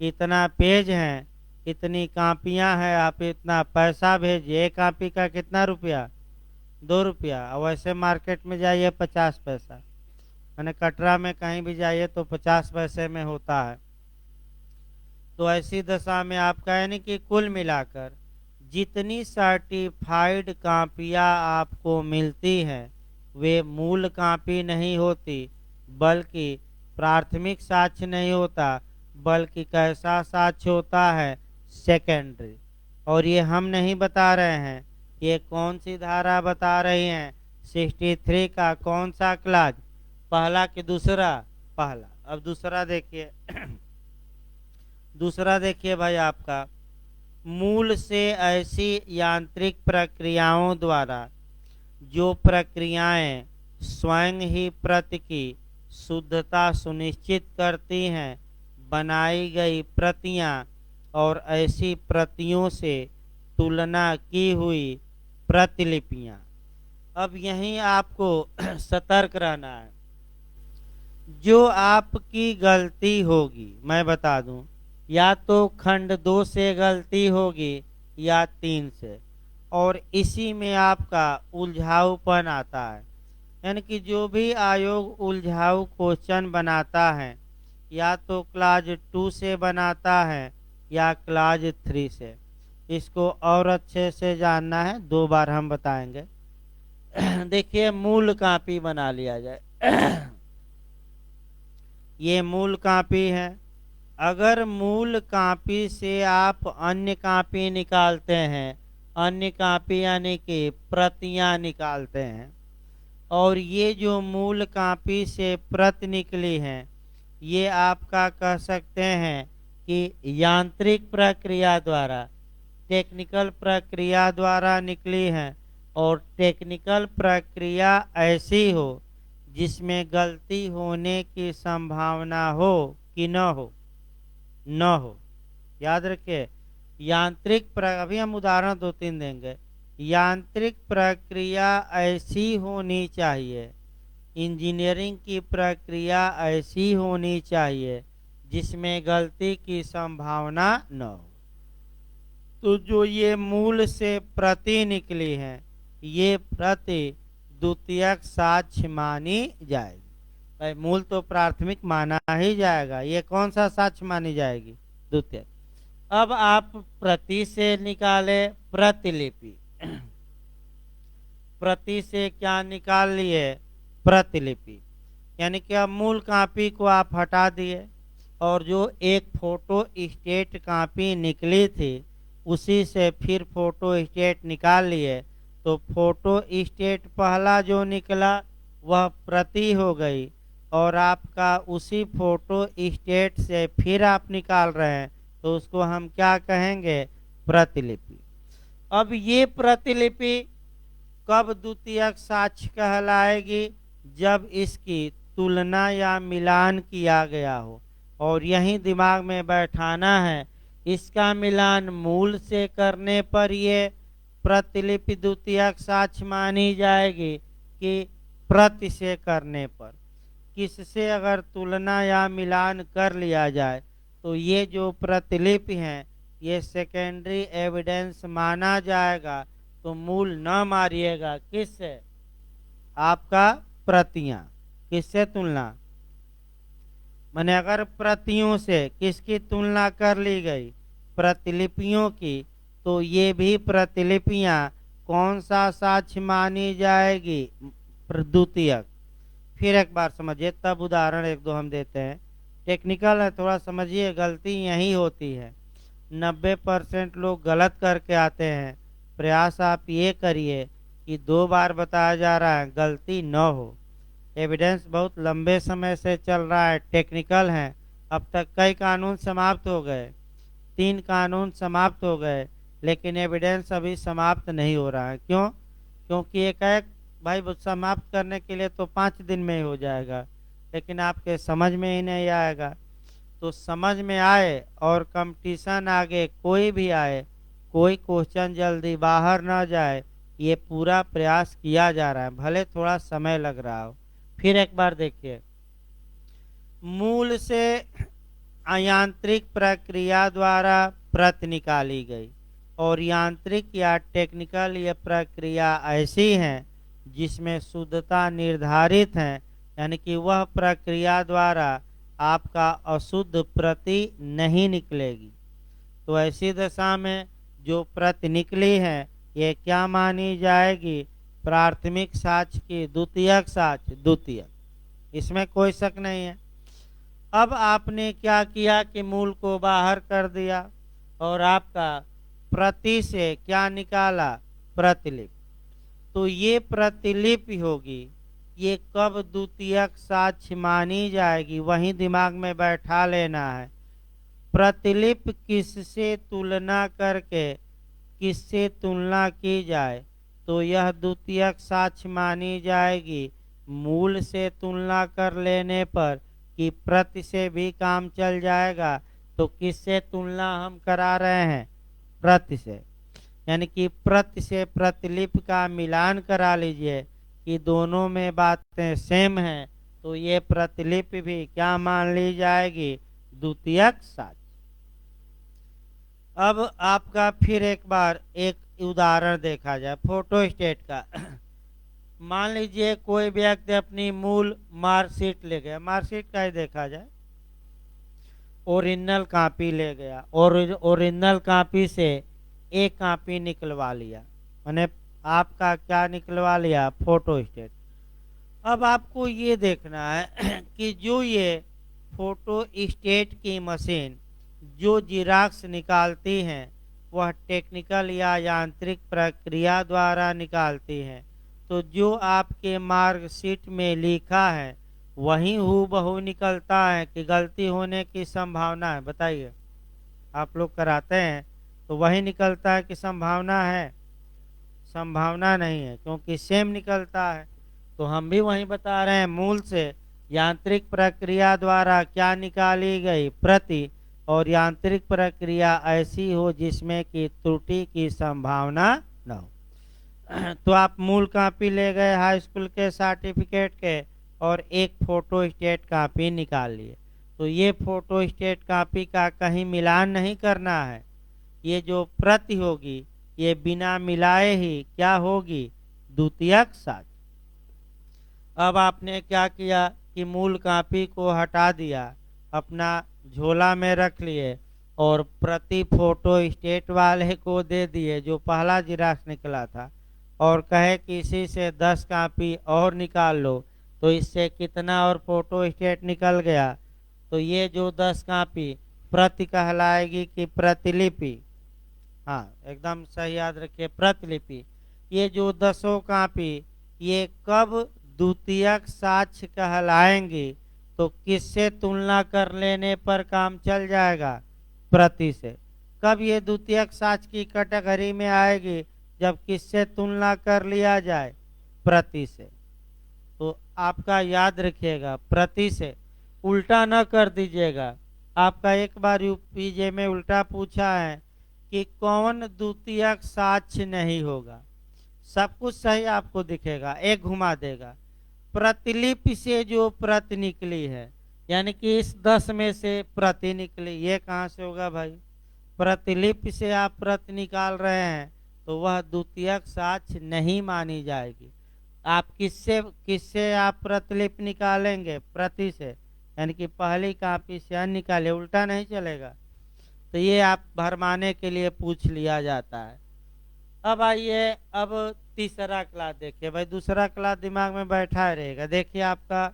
इतना पेज हैं, इतनी कापियाँ हैं, आप इतना पैसा भेजिए। एक कॉपी का कितना रुपया? 2 रुपया। और वैसे मार्केट में जाइए 50 पैसा, मैंने कटरा में कहीं भी जाइए तो 50 पैसे में होता है। तो ऐसी दशा में आपका यानी कि कुल मिलाकर जितनी सर्टिफाइड कापियाँ आपको मिलती हैं वे मूल कापी नहीं होती, बल्कि प्राथमिक साक्ष्य नहीं होता, बल्कि कैसा साक्ष्य होता है? सेकेंडरी। और ये हम नहीं बता रहे हैं, ये कौन सी धारा बता रही हैं? 63 का कौन सा क्लास? पहला कि दूसरा? पहला। अब दूसरा देखिए दूसरा देखिए भाई, आपका मूल से ऐसी यांत्रिक प्रक्रियाओं द्वारा जो प्रक्रियाएं स्वयं ही प्रति की शुद्धता सुनिश्चित करती हैं, बनाई गई प्रतियां और ऐसी प्रतियों से तुलना की हुई प्रतिलिपियां। अब यहीं आपको सतर्क रहना है। जो आपकी गलती होगी, मैं बता दूं, या तो खंड 2 से गलती होगी या 3 से, और इसी में आपका उलझाऊपन आता है। यानी कि जो भी आयोग उलझाऊ क्वेश्चन बनाता है, या तो क्लास 2 से बनाता है या क्लास 3 से। इसको और अच्छे से जानना है, 2 बार हम बताएंगे। देखिए, मूल कॉपी बना लिया जाए। ये मूल कॉपी है। अगर मूल कॉपी से आप अन्य कॉपी निकालते हैं, अन्य कॉपी यानी कि प्रतियां निकालते हैं, और ये जो मूल कॉपी से प्रति निकली हैं, ये आपका कह सकते हैं कि यांत्रिक प्रक्रिया द्वारा, टेक्निकल प्रक्रिया द्वारा निकली हैं, और टेक्निकल प्रक्रिया ऐसी हो जिसमें गलती होने की संभावना हो कि न हो, न हो। याद रखिए, अभी हम उदाहरण 2-3 देंगे। यांत्रिक प्रक्रिया ऐसी होनी चाहिए, इंजीनियरिंग की प्रक्रिया ऐसी होनी चाहिए जिसमें गलती की संभावना न हो। तो जो ये मूल से प्रति निकली है, ये प्रति द्वितीयक साक्ष्य मानी जाएगी। भाई, मूल तो प्राथमिक माना ही जाएगा, ये कौन सा साक्ष्य मानी जाएगी? द्वितीयक। अब आप प्रति से निकाले प्रतिलिपि। प्रति से क्या निकाल लिए? प्रतिलिपि। यानी कि अब मूल कॉपी को आप हटा दिए, और जो एक फोटो स्टेट कॉपी निकली थी उसी से फिर फोटो स्टेट निकाल लिए। तो फोटो स्टेट पहला जो निकला वह प्रति हो गई, और आपका उसी फोटो स्टेट से फिर आप निकाल रहे हैं, तो उसको हम क्या कहेंगे? प्रतिलिपि। अब ये प्रतिलिपि कब द्वितीयक साक्ष्य कहलाएगी? जब इसकी तुलना या मिलान किया गया हो। और यही दिमाग में बैठाना है, इसका मिलान मूल से करने पर ये प्रतिलिपि द्वितीयक साक्ष्य मानी जाएगी कि प्रति से करने पर? किससे अगर तुलना या मिलान कर लिया जाए तो ये जो प्रतिलिपि हैं ये सेकेंडरी एविडेंस माना जाएगा। तो मूल न मारिएगा, किससे? आपका प्रतियां। किससे तुलना? माने अगर प्रतियों से किसकी तुलना कर ली गई? प्रतिलिपियों की। तो ये भी प्रतिलिपियां कौन सा साक्ष्य मानी जाएगी? द्वितीयक। फिर एक बार समझिए, तब उदाहरण 1-2 हम देते हैं। टेक्निकल है, थोड़ा समझिए, गलती यही होती है। 90% लोग गलत करके आते हैं। प्रयास आप ये करिए कि 2 बार बताया जा रहा है, गलती न हो। एविडेंस बहुत लंबे समय से चल रहा है, टेक्निकल है। अब तक कई कानून समाप्त हो गए, 3 कानून समाप्त हो गए, लेकिन एविडेंस अभी समाप्त नहीं हो रहा है। क्यों? क्योंकि एक भाई समाप्त करने के लिए तो 5 दिन में ही हो जाएगा, लेकिन आपके समझ में ही नहीं आएगा। तो समझ में आए और कंपटीशन आगे कोई भी आए, कोई क्वेश्चन जल्दी बाहर ना जाए, ये पूरा प्रयास किया जा रहा है, भले थोड़ा समय लग रहा हो। फिर एक बार देखिए, मूल से यांत्रिक प्रक्रिया द्वारा प्रति निकाली गई, और यांत्रिक या टेक्निकल ये प्रक्रिया ऐसी है जिसमें शुद्धता निर्धारित है, यानी कि वह प्रक्रिया द्वारा आपका अशुद्ध प्रति नहीं निकलेगी। तो ऐसी दशा में जो प्रति निकली है ये क्या मानी जाएगी? प्राथमिक साक्ष्य की द्वितीयक साक्ष्य, द्वितीयक। इसमें कोई शक नहीं है। अब आपने क्या किया कि मूल को बाहर कर दिया, और आपका प्रति से क्या निकाला? प्रतिलिपि। तो ये प्रतिलिपि होगी, ये कब द्वितीयक साक्ष्य मानी जाएगी? वही दिमाग में बैठा लेना है। प्रतिलिप किससे तुलना करके किससे तुलना की जाए तो यह द्वितीयक साक्ष्य मानी जाएगी। मूल से तुलना कर लेने पर कि प्रति से भी काम चल जाएगा, तो किससे तुलना हम करा रहे हैं? प्रति से। यानी कि प्रति से प्रतिलिपि का मिलान करा लीजिए कि दोनों में बातें सेम हैं, तो ये प्रतिलिपि भी क्या मान ली जाएगी? द्वितीयक साक्ष्य। अब आपका फिर एक बार एक उदाहरण देखा जाए फोटोस्टेट का। मान लीजिए कोई व्यक्ति अपनी मूल मार्कशीट ले गया, मार्कशीट का ही देखा जाए, ओरिजिनल कॉपी ले गया और ओरिजिनल कॉपी से एक कॉपी निकलवा लिया, मैंने आपका क्या निकलवा लिया? फोटोस्टेट। अब आपको ये देखना है कि जो ये फोटोस्टेट की मशीन जो जिराक्स निकालती हैं वह टेक्निकल या यांत्रिक प्रक्रिया द्वारा निकालती हैं, तो जो आपके मार्कशीट में लिखा है वही हूबहू निकलता है कि गलती होने की संभावना है? बताइए, आप लोग कराते हैं तो वही निकलता है कि संभावना है? संभावना नहीं है, क्योंकि सेम निकलता है। तो हम भी वही बता रहे हैं, मूल से यांत्रिक प्रक्रिया द्वारा क्या निकाली गई? प्रति। और यांत्रिक प्रक्रिया ऐसी हो जिसमें कि त्रुटि की संभावना न हो। तो आप मूल कॉपी ले गए हाई स्कूल के सर्टिफिकेट के और एक फोटोस्टेट कॉपी निकाल लिए, तो ये फोटोस्टेट कॉपी का कहीं मिलान नहीं करना है। ये जो प्रति होगी ये बिना मिलाए ही क्या होगी? द्वितीयक साक्ष्य। अब आपने क्या किया कि मूल कॉपी को हटा दिया, अपना झोला में रख लिए और प्रति फोटोस्टेट वाले को दे दिए जो पहला जिराक्स निकला था, और कहे कि इसी से 10 कॉपी और निकाल लो, तो इससे कितना और फोटोस्टेट निकल गया? तो ये जो 10 कॉपी प्रति कहलाएगी कि प्रतिलिपि? हाँ, एकदम सही याद रखिए, प्रतिलिपि। ये जो 10 कॉपी ये कब द्वितीयक साक्ष्य कहलाएंगी? तो किससे तुलना कर लेने पर काम चल जाएगा? प्रति से। कब ये द्वितीयक साक्ष्य की कैटेगरी में आएगी? जब किससे तुलना कर लिया जाए? प्रति से। तो आपका याद रखिएगा, प्रति से, उल्टा न कर दीजिएगा। आपका एक बार यूपीजे में उल्टा पूछा है कि कौन द्वितीयक साक्ष्य नहीं होगा? सब कुछ सही आपको दिखेगा, एक घुमा देगा। प्रतिलिपि से जो प्रति निकली है, यानी कि इस 10 में से प्रति निकली, ये कहाँ से होगा भाई? प्रतिलिपि से आप प्रति निकाल रहे हैं तो वह द्वितीयक साक्ष्य नहीं मानी जाएगी। आप किससे आप प्रतिलिपि निकालेंगे? प्रति से, यानी कि पहली कॉपी से अन्य निकाले, उल्टा नहीं चलेगा। तो ये आप भरमाने के लिए पूछ लिया जाता है। अब आइए, अब तीसरा क्लास देखिए भाई, दूसरा क्लास दिमाग में बैठा रहेगा। देखिए आपका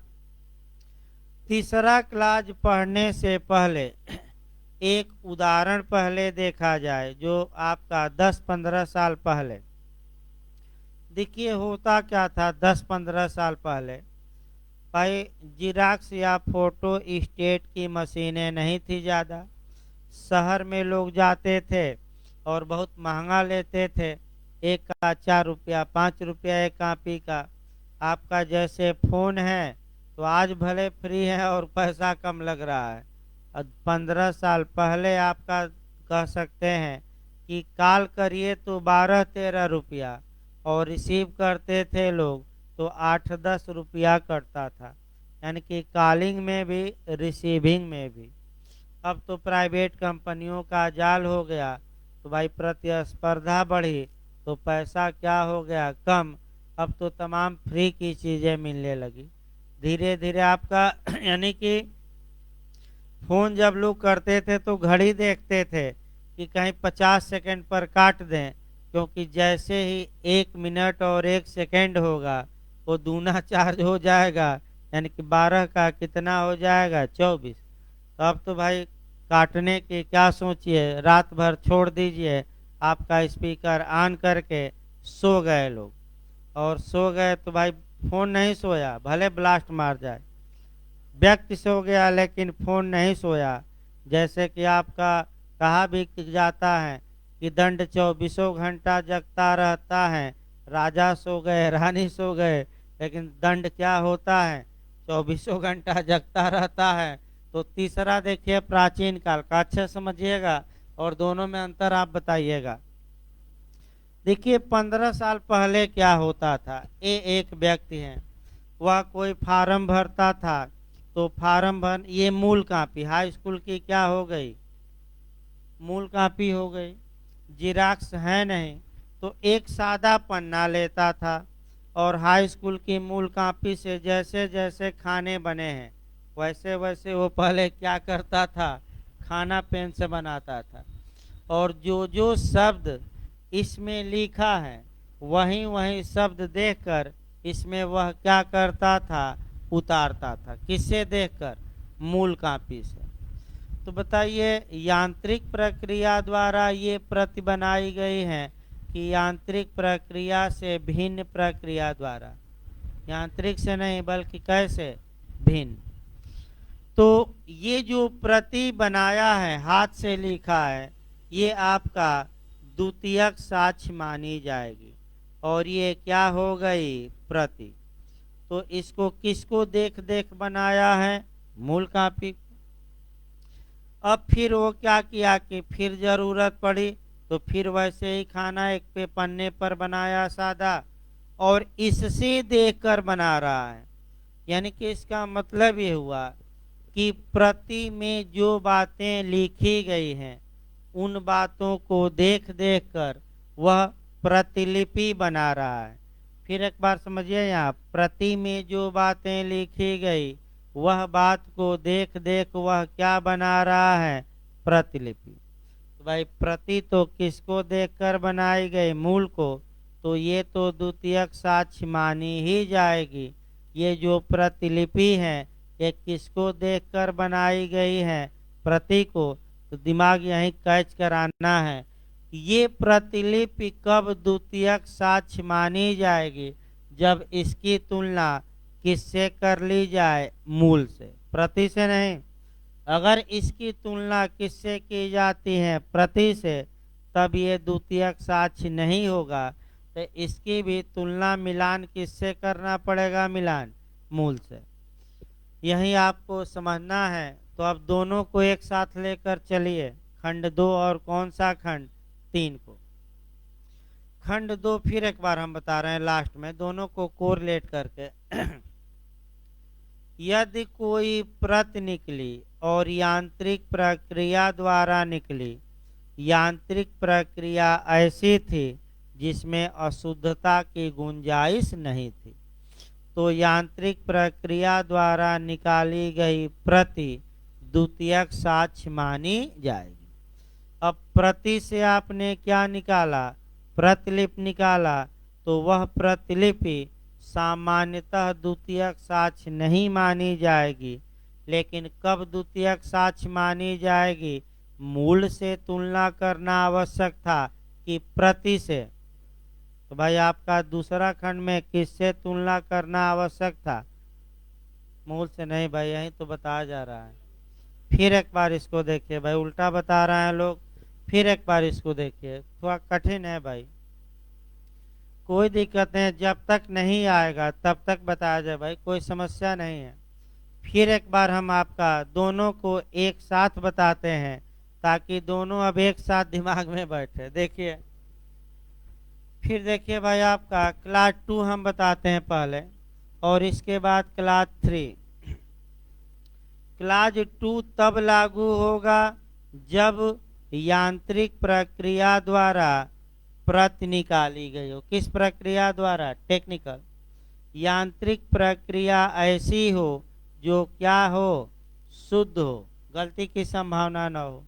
तीसरा क्लास पढ़ने से पहले एक उदाहरण पहले देखा जाए, जो आपका 10-15 साल पहले। देखिए होता क्या था 10-15 साल पहले भाई, जिराक्स या फोटो स्टेट की मशीनें नहीं थी ज़्यादा। शहर में लोग जाते थे और बहुत महंगा लेते थे, एक का 4 रुपया 5 रुपया एक कॉपी का। आपका जैसे फ़ोन है तो आज भले फ्री है और पैसा कम लग रहा है, और 15 साल पहले आपका कह सकते हैं कि कॉल करिए तो 12-13 रुपया, और रिसीव करते थे लोग तो 8-10 रुपया कटता था, यानी कि कॉलिंग में भी रिसीविंग में भी। अब तो प्राइवेट कंपनियों का जाल हो गया, तो भाई प्रतिस्पर्धा बढ़ी तो पैसा क्या हो गया? कम। अब तो तमाम फ्री की चीज़ें मिलने लगी धीरे धीरे आपका। यानी कि फ़ोन जब लोग करते थे तो घड़ी देखते थे कि कहीं 50 सेकंड पर काट दें, क्योंकि जैसे ही 1 मिनट और 1 सेकंड होगा वो दूना चार्ज हो जाएगा, यानी कि 12 का कितना हो जाएगा? 24। तो अब तो भाई काटने की क्या सोचिए, रात भर छोड़ दीजिए, आपका स्पीकर ऑन करके सो गए लोग, और सो गए तो भाई फ़ोन नहीं सोया, भले ब्लास्ट मार जाए। व्यक्ति सो गया लेकिन फ़ोन नहीं सोया, जैसे कि आपका कहा भी जाता है कि दंड 24 घंटा जगता रहता है, राजा सो गए रानी सो गए, लेकिन दंड क्या होता है, 24 घंटा जगता रहता है। तो तीसरा देखिए प्राचीन काल का, अच्छे समझिएगा और दोनों में अंतर आप बताइएगा। देखिए 15 साल पहले क्या होता था, ये एक व्यक्ति है, वह कोई फार्म भरता था, तो फार्म भर, ये मूल कापी हाई स्कूल की क्या हो गई, मूल कापी हो गई, जिराक्स है नहीं, तो एक सादा पन्ना लेता था और हाई स्कूल की मूल कापी से जैसे जैसे खाने बने हैं वैसे वैसे वो पहले क्या करता था, खाना पेन से बनाता था, और जो जो शब्द इसमें लिखा है वही वही शब्द देखकर इसमें वह क्या करता था, उतारता था। किससे देखकर, मूल कापी से। तो बताइए यांत्रिक प्रक्रिया द्वारा ये प्रति बनाई गई है कि यांत्रिक प्रक्रिया से भिन्न प्रक्रिया द्वारा, यांत्रिक से नहीं बल्कि कैसे, भिन्न। तो ये जो प्रति बनाया है, हाथ से लिखा है, ये आपका द्वितीयक साक्ष्य मानी जाएगी और ये क्या हो गई, प्रति। तो इसको किसको देख देख बनाया है, मूल कापी। अब फिर वो क्या किया कि फिर जरूरत पड़ी तो फिर वैसे ही खाना एक पे पन्ने पर बनाया सादा, और इससे देखकर बना रहा है। यानी कि इसका मतलब ये हुआ कि प्रति में जो बातें लिखी गई हैं उन बातों को देख देख कर वह प्रतिलिपि बना रहा है। फिर एक बार समझिए, यहाँ प्रति में जो बातें लिखी गई वह बात को देख देख वह क्या बना रहा है, प्रतिलिपि। तो भाई प्रति तो किसको देखकर बनाई गई, मूल को, तो ये तो द्वितीयक साक्ष्य मानी ही जाएगी। ये जो प्रतिलिपि है ये किसको देखकर बनाई गई है, प्रति को। तो दिमाग यहीं कैच कराना है, ये प्रतिलिपि कब द्वितीयक साक्ष्य मानी जाएगी, जब इसकी तुलना किससे कर ली जाए, मूल से, प्रति से नहीं। अगर इसकी तुलना किससे की जाती है, प्रति से, तब ये द्वितीयक साक्ष्य नहीं होगा। तो इसकी भी तुलना मिलान किससे करना पड़ेगा, मिलान मूल से। यही आपको समझना है। तो अब दोनों को एक साथ लेकर चलिए, खंड 2 और कौन सा खंड, 3 को। खंड 2 फिर एक बार हम बता रहे हैं लास्ट में, दोनों को कोरिलेट करके। यदि कोई प्रति निकली और यांत्रिक प्रक्रिया द्वारा निकली, यांत्रिक प्रक्रिया ऐसी थी जिसमें अशुद्धता की गुंजाइश नहीं थी, तो यांत्रिक प्रक्रिया द्वारा निकाली गई प्रति द्वितीयक साक्ष्य मानी जाएगी। अब प्रति से आपने क्या निकाला, प्रतिलिपि निकाला, तो वह प्रतिलिपि सामान्यतः द्वितीयक साक्ष्य नहीं मानी जाएगी। लेकिन कब द्वितीयक साक्ष्य मानी जाएगी, मूल से तुलना करना आवश्यक था कि प्रति से। तो भाई आपका दूसरा खंड में किससे तुलना करना आवश्यक था, मूल से नहीं भाई, यही तो बताया जा रहा है। फिर एक बार इसको देखिए भाई, उल्टा बता रहे हैं लोग। फिर एक बार इसको देखिए, थोड़ा कठिन है भाई, कोई दिक्कत नहीं, जब तक नहीं आएगा तब तक बताया जाए भाई, कोई समस्या नहीं है। फिर एक बार हम आपका दोनों को एक साथ बताते हैं ताकि दोनों अब एक साथ दिमाग में बैठे। देखिए फिर देखिए भाई, आपका क्लास 2 हम बताते हैं पहले और इसके बाद क्लास 3। क्लास 2 तब लागू होगा जब यांत्रिक प्रक्रिया द्वारा प्रति निकाली गई हो। किस प्रक्रिया द्वारा, टेक्निकल। यांत्रिक प्रक्रिया ऐसी हो जो क्या हो, शुद्ध हो, गलती की संभावना न हो।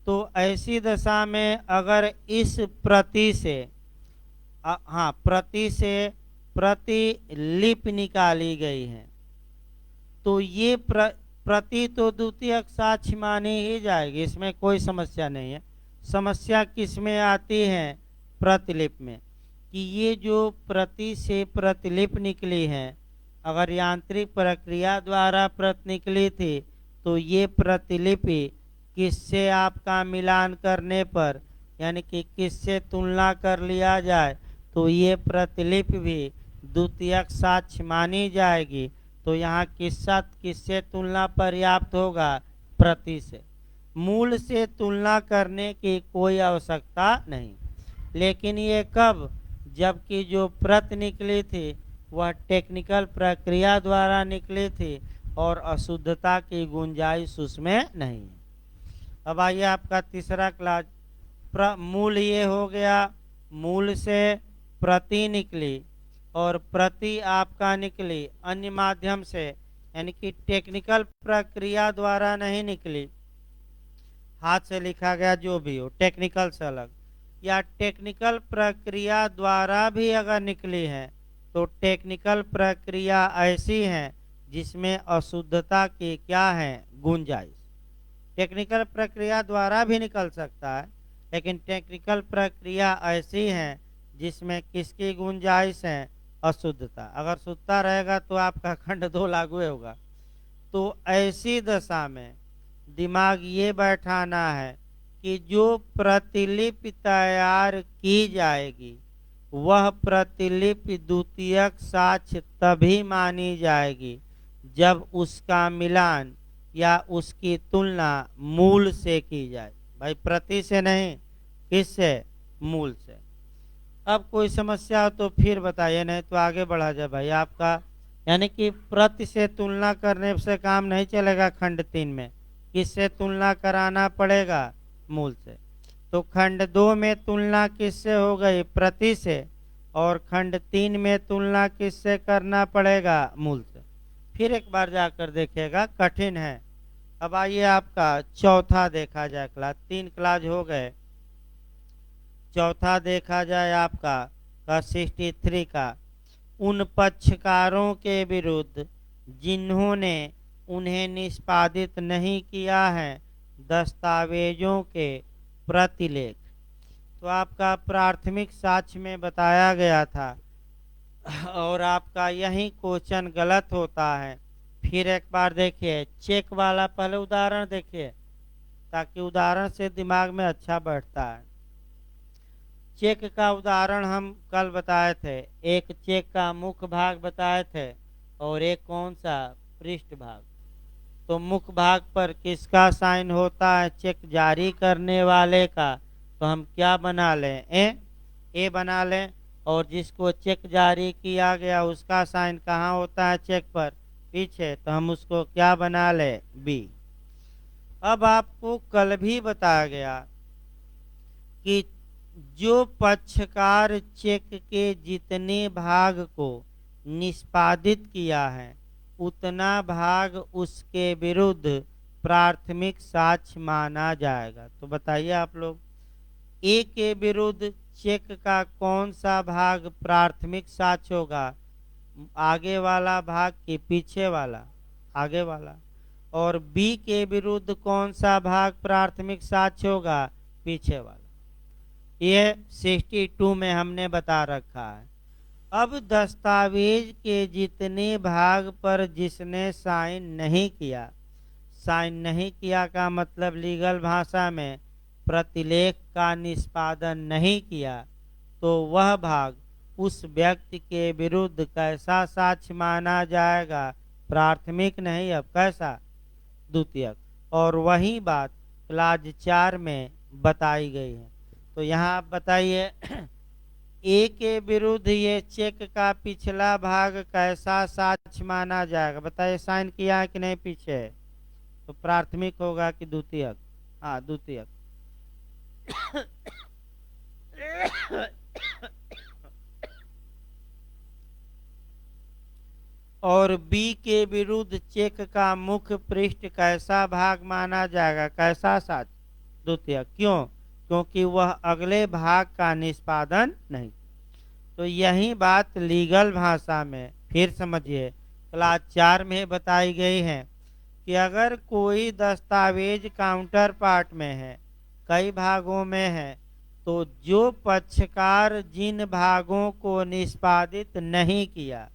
तो ऐसी दशा में अगर इस प्रति से प्रति से प्रतिलिपि निकाली गई है तो ये प्रति तो द्वितीयक साक्ष्य मानी ही जाएगी, इसमें कोई समस्या नहीं है। समस्या किस में आती है, प्रतिलिपि में, कि ये जो प्रति से प्रतिलिपि निकली है, अगर यांत्रिक प्रक्रिया द्वारा प्रति निकली थी तो ये प्रतिलिपि किससे आपका मिलान करने पर, यानी कि किससे तुलना कर लिया जाए तो ये प्रतिलिपि भी द्वितीयक साक्ष्य मानी जाएगी। तो यहाँ किससे तुलना पर्याप्त होगा? प्रति से। मूल से तुलना करने की कोई आवश्यकता नहीं। लेकिन ये कब? जबकि जो प्रति निकली थी वह टेक्निकल प्रक्रिया द्वारा निकली थी और अशुद्धता की गुंजाइश उसमें नहीं है। अब आइए आपका तीसरा क्लास। मूल ये हो गया, मूल से प्रति निकली और प्रति आपका निकली अन्य माध्यम से, यानी कि टेक्निकल प्रक्रिया द्वारा नहीं निकली, हाथ से लिखा गया जो भी हो, टेक्निकल से अलग, या टेक्निकल प्रक्रिया द्वारा भी अगर निकली है तो टेक्निकल प्रक्रिया ऐसी है जिसमें अशुद्धता की क्या है? गुंजाइश। टेक्निकल प्रक्रिया द्वारा भी निकल सकता है, लेकिन टेक्निकल प्रक्रिया ऐसी है जिसमें किसकी गुंजाइश है? अशुद्धता। अगर शुद्धता रहेगा तो आपका खंड 2 लागू होगा। तो ऐसी दशा में दिमाग ये बैठाना है कि जो प्रतिलिपि तैयार की जाएगी वह प्रतिलिपि द्वितीयक साक्ष्य तभी मानी जाएगी जब उसका मिलान या उसकी तुलना मूल से की जाए। भाई प्रति से नहीं, किससे? मूल से। अब कोई समस्या हो तो फिर बताइए, नहीं तो आगे बढ़ा जाए भाई आपका। यानी कि प्रति से तुलना करने से काम नहीं चलेगा। खंड 3 में किससे तुलना कराना पड़ेगा? मूल से। तो खंड 2 में तुलना किससे हो गई? प्रति से। और खंड 3 में तुलना किससे करना पड़ेगा? मूल से। फिर एक बार जाकर देखिएगा, कठिन है। अब आइए आपका चौथा देखा जाए क्लास। 3 क्लास हो गए, चौथा देखा जाए आपका 63 का। उन पक्षकारों के विरुद्ध जिन्होंने उन्हें निष्पादित नहीं किया है दस्तावेजों के प्रतिलेख। तो आपका प्राथमिक साक्ष्य में बताया गया था और आपका यही क्वेश्चन गलत होता है। फिर एक बार देखिए, चेक वाला पहले उदाहरण देखिए ताकि उदाहरण से दिमाग में अच्छा बैठता है। चेक का उदाहरण हम कल बताए थे। एक चेक का मुख्य भाग बताए थे और एक कौन सा? पृष्ठ भाग। तो मुख्य भाग पर किसका साइन होता है? चेक जारी करने वाले का। तो हम क्या बना लें? ए बना लें। और जिसको चेक जारी किया गया उसका साइन कहाँ होता है चेक पर? पीछे। तो हम उसको क्या बना लें? बी। अब आपको कल भी बताया गया कि जो पक्षकार चेक के जितने भाग को निष्पादित किया है उतना भाग उसके विरुद्ध प्राथमिक साक्ष्य माना जाएगा। तो बताइए आप लोग, ए के विरुद्ध चेक का कौन सा भाग प्राथमिक साक्ष्य होगा? आगे वाला भाग के पीछे वाला? आगे वाला। और बी के विरुद्ध कौन सा भाग प्राथमिक साक्ष्य होगा? पीछे वाला। ये 62 में हमने बता रखा है। अब दस्तावेज के जितने भाग पर जिसने साइन नहीं किया, साइन नहीं किया का मतलब लीगल भाषा में प्रतिलेख का निष्पादन नहीं किया, तो वह भाग उस व्यक्ति के विरुद्ध कैसा साक्ष्य माना जाएगा? प्राथमिक नहीं, अब कैसा? द्वितीयक। और वही बात क्लास 4 में बताई गई है। तो यहाँ आप बताइए, ए के विरुद्ध ये चेक का पिछला भाग कैसा साक्ष्य माना जाएगा? बताइए, साइन किया है कि नहीं पीछे? तो प्राथमिक होगा कि द्वितीयक? हाँ, द्वितीयक। और बी के विरुद्ध चेक का मुख्य पृष्ठ कैसा भाग माना जाएगा? कैसा साक्ष्य? द्वितीयक। क्यों? क्योंकि वह अगले भाग का निष्पादन नहीं। तो यही बात लीगल भाषा में फिर समझिए क्लास 4 में बताई गई है कि अगर कोई दस्तावेज काउंटर पार्ट में है, कई भागों में है, तो जो पक्षकार जिन भागों को निष्पादित नहीं किया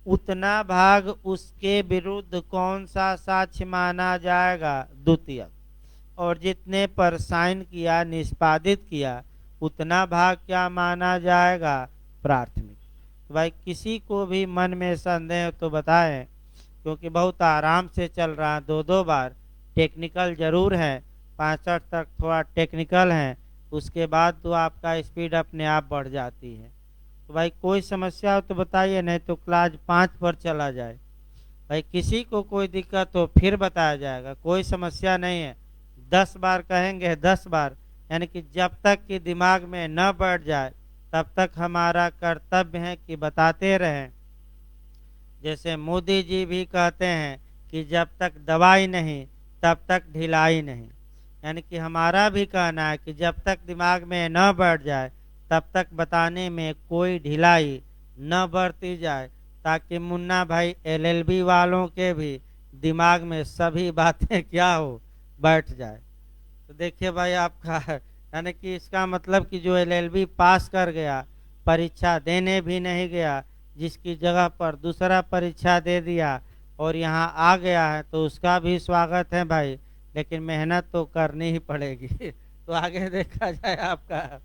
उतना भाग उसके विरुद्ध कौन सा साक्ष्य माना जाएगा? द्वितीयक। और जितने पर साइन किया, निष्पादित किया, उतना भाग क्या माना जाएगा? प्राथमिक। तो भाई किसी को भी मन में संदेह तो बताएं, क्योंकि बहुत आराम से चल रहा है। दो दो बार टेक्निकल जरूर है, 65 तक थोड़ा टेक्निकल है, उसके बाद तो आपका स्पीड अपने आप बढ़ जाती है। तो भाई कोई समस्या हो तो बताइए, नहीं तो क्लास 5 पर चला जाए। भाई किसी को कोई दिक्कत हो फिर बताया जाएगा, कोई समस्या नहीं है। 10 बार कहेंगे, 10 बार, यानी कि जब तक कि दिमाग में न बैठ जाए तब तक हमारा कर्तव्य है कि बताते रहें। जैसे मोदी जी भी कहते हैं कि जब तक दवाई नहीं तब तक ढिलाई नहीं, यानी कि हमारा भी कहना है कि जब तक दिमाग में न बैठ जाए तब तक बताने में कोई ढिलाई न बरती जाए, ताकि मुन्ना भाई एलएलबी वालों के भी दिमाग में सभी बातें क्या हो, बैठ जाए। तो देखिए भाई आपका यानी कि इसका मतलब कि जो एलएलबी पास कर गया, परीक्षा देने भी नहीं गया, जिसकी जगह पर दूसरा परीक्षा दे दिया और यहाँ आ गया है, तो उसका भी स्वागत है भाई, लेकिन मेहनत तो करनी ही पड़ेगी। तो आगे देखा जाए आपका,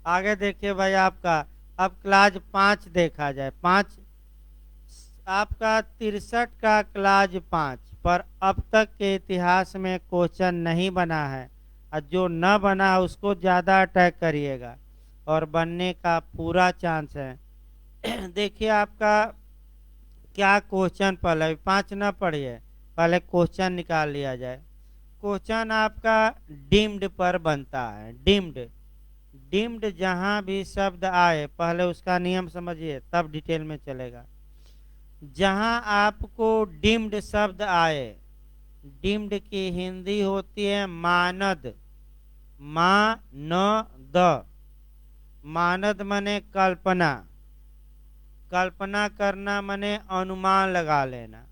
आगे देखिए भाई आपका, अब क्लास 5 देखा जाए। 5 आपका 63 का क्लास 5 पर अब तक के इतिहास में क्वेश्चन नहीं बना है, और जो न बना उसको ज़्यादा अटैक करिएगा और बनने का पूरा चांस है। देखिए आपका क्या क्वेश्चन, पहले 5 न पढ़िए, पहले क्वेश्चन निकाल लिया जाए। क्वेश्चन आपका डीम्ड पर बनता है। डीम्ड, डीम्ड जहां भी शब्द आए पहले उसका नियम समझिए, तब डिटेल में चलेगा। जहां आपको डीम्ड शब्द आए, डीम्ड की हिंदी होती है मानद, द। मानद मने कल्पना, कल्पना करना मने अनुमान लगा लेना।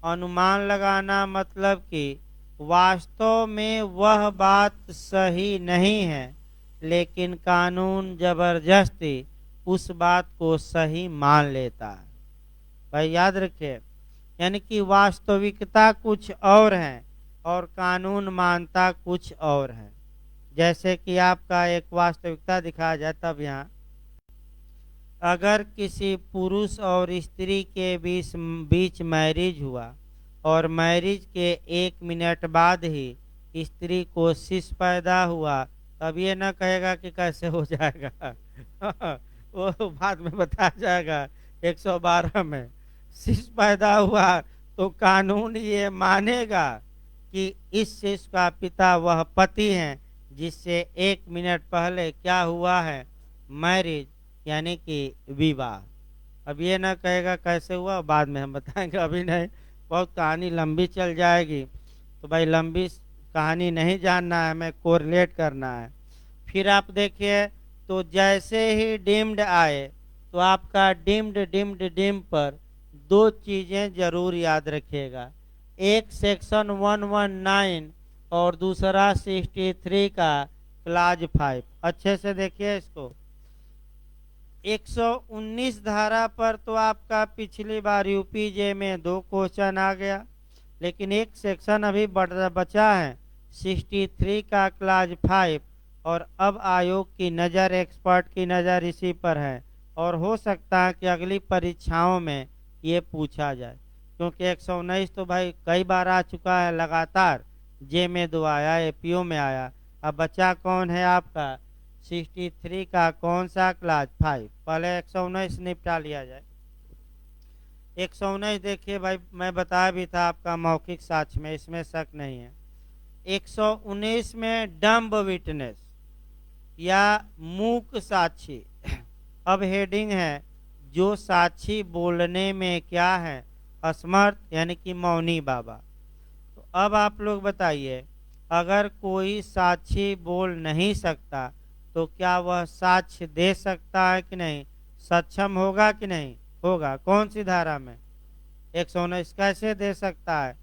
अनुमान लगाना मतलब कि वास्तव में वह बात सही नहीं है, लेकिन कानून जबरदस्ती उस बात को सही मान लेता है। भाई याद रखिए, यानी कि वास्तविकता कुछ और है और कानून मानता कुछ और है। जैसे कि आपका एक वास्तविकता दिखाया जाए तब यहाँ, अगर किसी पुरुष और स्त्री के बीच मैरिज हुआ और मैरिज के 1 मिनट बाद ही स्त्री को शिशु पैदा हुआ, तब ये न कहेगा कि कैसे हो जाएगा। वो बाद में बताया जाएगा 112 में। शिशु पैदा हुआ तो कानून ये मानेगा कि इस शिशु का पिता वह पति है जिससे 1 मिनट पहले क्या हुआ है, मैरिज, यानी कि विवाह। अब ये ना कहेगा कैसे हुआ, बाद में हम बताएंगे, अभी नहीं, बहुत कहानी लंबी चल जाएगी। तो भाई लंबी कहानी नहीं जानना है, हमें कोरिलेट करना है। फिर आप देखिए, तो जैसे ही डीम्ड आए तो आपका डीम्ड डीम्ड डीम पर 2 चीज़ें जरूर याद रखिएगा, एक सेक्शन 119 और दूसरा 63 का क्लाज 5। अच्छे से देखिए इसको। 119 धारा पर तो आपका पिछली बार यूपीजे में 2 क्वेश्चन आ गया, लेकिन एक सेक्शन अभी बचा है 63 का क्लास 5, और अब आयोग की नज़र, एक्सपर्ट की नज़र इसी पर है, और हो सकता है कि अगली परीक्षाओं में ये पूछा जाए, क्योंकि 119 तो भाई कई बार आ चुका है लगातार। जे में 2 आया, एपीओ में आया, अब बचा कौन है आपका 63 का कौन सा क्लास 5। पहले 119 निपटा लिया जाए। 119 देखिए भाई, मैं बताया भी था आपका मौखिक साक्ष्य में, इसमें शक नहीं है। 119 में डम्ब विटनेस या मूक साक्षी, अब हेडिंग है जो साक्षी बोलने में क्या है, असमर्थ, यानी कि मौनी बाबा। तो अब आप लोग बताइए, अगर कोई साक्षी बोल नहीं सकता तो क्या वह साक्ष्य दे सकता है कि नहीं, सक्षम होगा कि नहीं होगा? कौन सी धारा में? 119। कैसे दे सकता है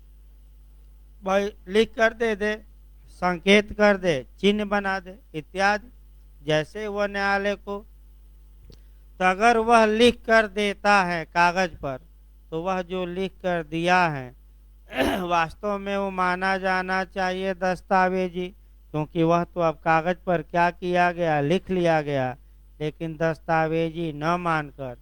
भाई? लिख कर दे दे, संकेत कर दे, चिन्ह बना दे इत्यादि, जैसे वह न्यायालय को। तो अगर वह लिख कर देता है कागज पर, तो वह जो लिख कर दिया है वास्तव में वो माना जाना चाहिए दस्तावेजी, क्योंकि वह तो अब कागज पर क्या किया गया, लिख लिया गया। लेकिन दस्तावेजी न मानकर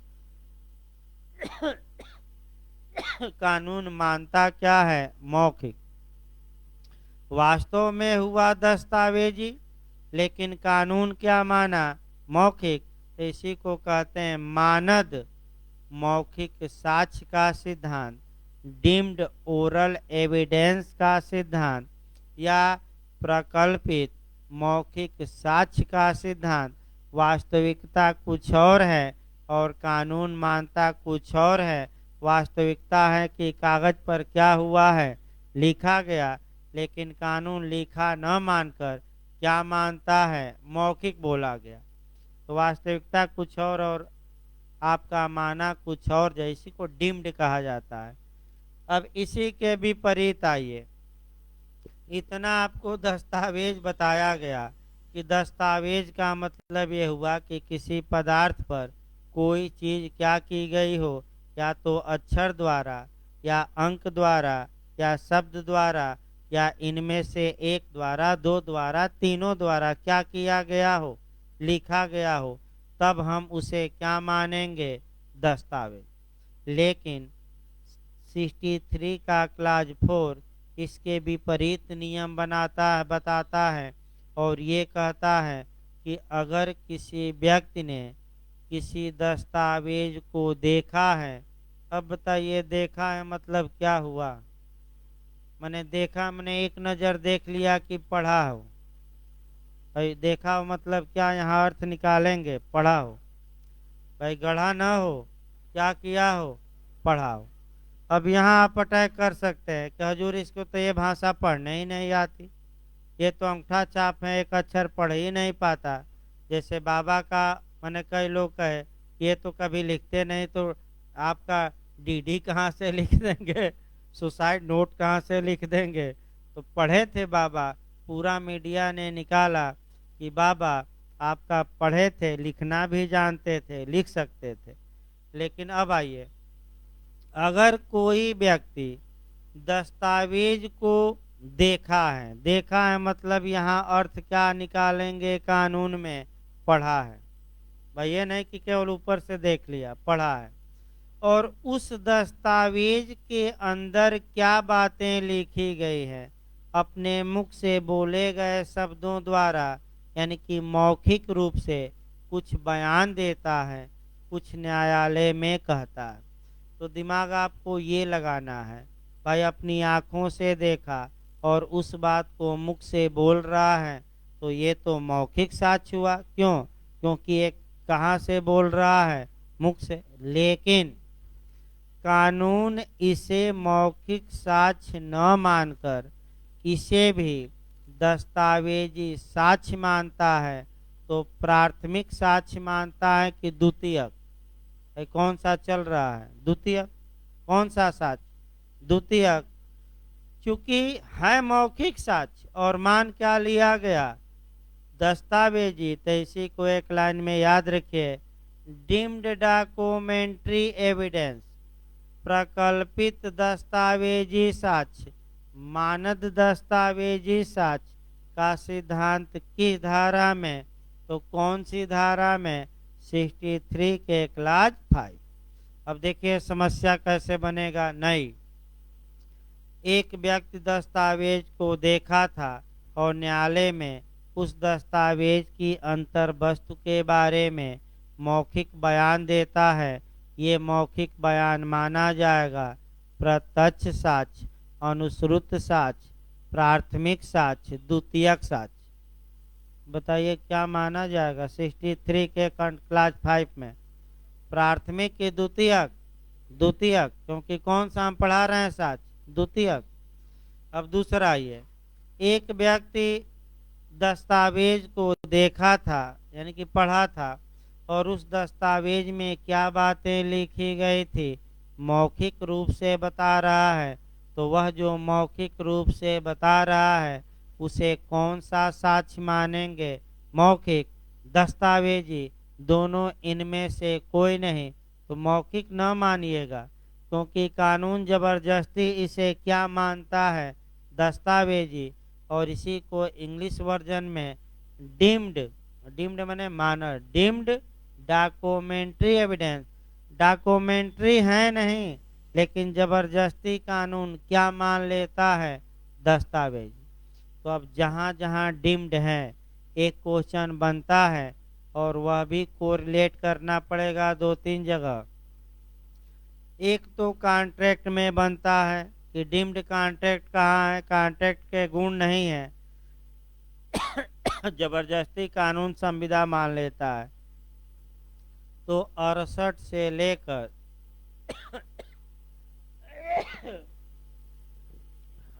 कानून मानता क्या है, मौखिक। वास्तव में हुआ दस्तावेजी, लेकिन कानून क्या माना, मौखिक। तो इसी को कहते हैं मानद मौखिक साक्ष्य का सिद्धांत, डीम्ड ओरल एविडेंस का सिद्धांत, या प्रकल्पित मौखिक साक्ष्य का सिद्धांत। वास्तविकता कुछ और है और कानून मानता कुछ और है। वास्तविकता है कि कागज पर क्या हुआ है, लिखा गया। लेकिन कानून लिखा न मानकर क्या मानता है, मौखिक बोला गया। तो वास्तविकता कुछ और आपका माना कुछ और, जैसी को डीम्ड कहा जाता है। अब इसी के विपरीत आइए, इतना आपको दस्तावेज बताया गया कि दस्तावेज का मतलब ये हुआ कि किसी पदार्थ पर कोई चीज क्या की गई हो, या तो अक्षर द्वारा, या अंक द्वारा, या शब्द द्वारा, या इनमें से एक द्वारा, दो द्वारा, तीनों द्वारा क्या किया गया हो, लिखा गया हो, तब हम उसे क्या मानेंगे, दस्तावेज। लेकिन 63 का क्लाज 4 इसके विपरीत नियम बताता है, और ये कहता है कि अगर किसी व्यक्ति ने किसी दस्तावेज को देखा है, अब बताइए देखा है मतलब क्या हुआ, मैंने देखा मैंने एक नज़र देख लिया कि पढ़ा हो। भाई देखा हो मतलब क्या, यहाँ अर्थ निकालेंगे, पढ़ा हो। भाई गढ़ा न हो, क्या किया हो, पढ़ा हो। अब यहाँ आप अटैक कर सकते हैं कि हजूर इसको तो ये भाषा पढ़ने ही नहीं आती, ये तो अंगूठा छाप है, एक अक्षर पढ़ ही नहीं पाता। जैसे बाबा का मैंने कई लोग कहे ये तो कभी लिखते नहीं, तो आपका डीडी कहाँ से लिख देंगे, सुसाइड नोट कहाँ से लिख देंगे। तो पढ़े थे बाबा, पूरा मीडिया ने निकाला कि बाबा आपका पढ़े थे, लिखना भी जानते थे, लिख सकते थे। लेकिन अब आइए, अगर कोई व्यक्ति दस्तावेज को देखा है मतलब यहाँ अर्थ क्या निकालेंगे कानून में, पढ़ा है। भाई ये नहीं कि केवल ऊपर से देख लिया, पढ़ा है। और उस दस्तावेज के अंदर क्या बातें लिखी गई है, अपने मुख से बोले गए शब्दों द्वारा, यानी कि मौखिक रूप से कुछ बयान देता है, कुछ न्यायालय में कहता है। तो दिमाग आपको ये लगाना है, भाई अपनी आँखों से देखा और उस बात को मुख से बोल रहा है, तो ये तो मौखिक साक्ष्य हुआ। क्यों, क्योंकि एक कहाँ से बोल रहा है, मुख से। लेकिन कानून इसे मौखिक साक्ष्य न मानकर इसे भी दस्तावेजी साक्ष्य मानता है। तो प्राथमिक साक्ष्य मानता है कि द्वितीयक, कौन सा चल रहा है, द्वितीयक। कौन सा साक्ष्य, द्वितीयक। चूंकि है मौखिक साक्ष्य और मान क्या लिया गया, दस्तावेजी। तो इसी को एक लाइन में याद रखिए, डीम्ड डॉक्यूमेंट्री एविडेंस, प्रकल्पित दस्तावेजी साक्ष्य, मानद दस्तावेजी साक्ष्य का सिद्धांत किस धारा में, तो कौन सी धारा में, 63 के क्लाज 5। अब देखिए समस्या कैसे बनेगा। नहीं, एक व्यक्ति दस्तावेज को देखा था और न्यायालय में उस दस्तावेज की अंतर वस्तु के बारे में मौखिक बयान देता है। ये मौखिक बयान माना जाएगा प्रत्यक्ष साक्ष्य, अनुश्रुत साक्ष्य, प्राथमिक साक्ष्य, द्वितीयक साक्ष्य। बताइए क्या माना जाएगा 63 के क्लास 5 में, प्राथमिक के द्वितीयक, द्वितीयक, क्योंकि कौन सा हम पढ़ा रहे हैं साक्ष्य, द्वितीयक। अब दूसरा ये, एक व्यक्ति दस्तावेज को देखा था यानी कि पढ़ा था, और उस दस्तावेज में क्या बातें लिखी गई थी, मौखिक रूप से बता रहा है। तो वह जो मौखिक रूप से बता रहा है उसे कौन सा साक्ष्य मानेंगे, मौखिक, दस्तावेजी, दोनों इनमें से कोई नहीं। तो मौखिक न मानिएगा, क्योंकि कानून जबरदस्ती इसे क्या मानता है, दस्तावेजी, और इसी को इंग्लिश वर्जन में डीम्ड, डीम्ड माने माना, डीम्ड डॉक्यूमेंट्री एविडेंस, डॉक्यूमेंट्री है नहीं, लेकिन जबरदस्ती कानून क्या मान लेता है, दस्तावेज। तो अब जहाँ जहाँ डीम्ड है एक क्वेश्चन बनता है, और वह भी कोरिलेट करना पड़ेगा दो तीन जगह। एक तो कॉन्ट्रैक्ट में बनता है कि डीम्ड कॉन्ट्रैक्ट कहाँ है, कॉन्ट्रैक्ट के गुण नहीं है, जबरदस्ती कानून संविदा मान लेता है। तो 68 से लेकर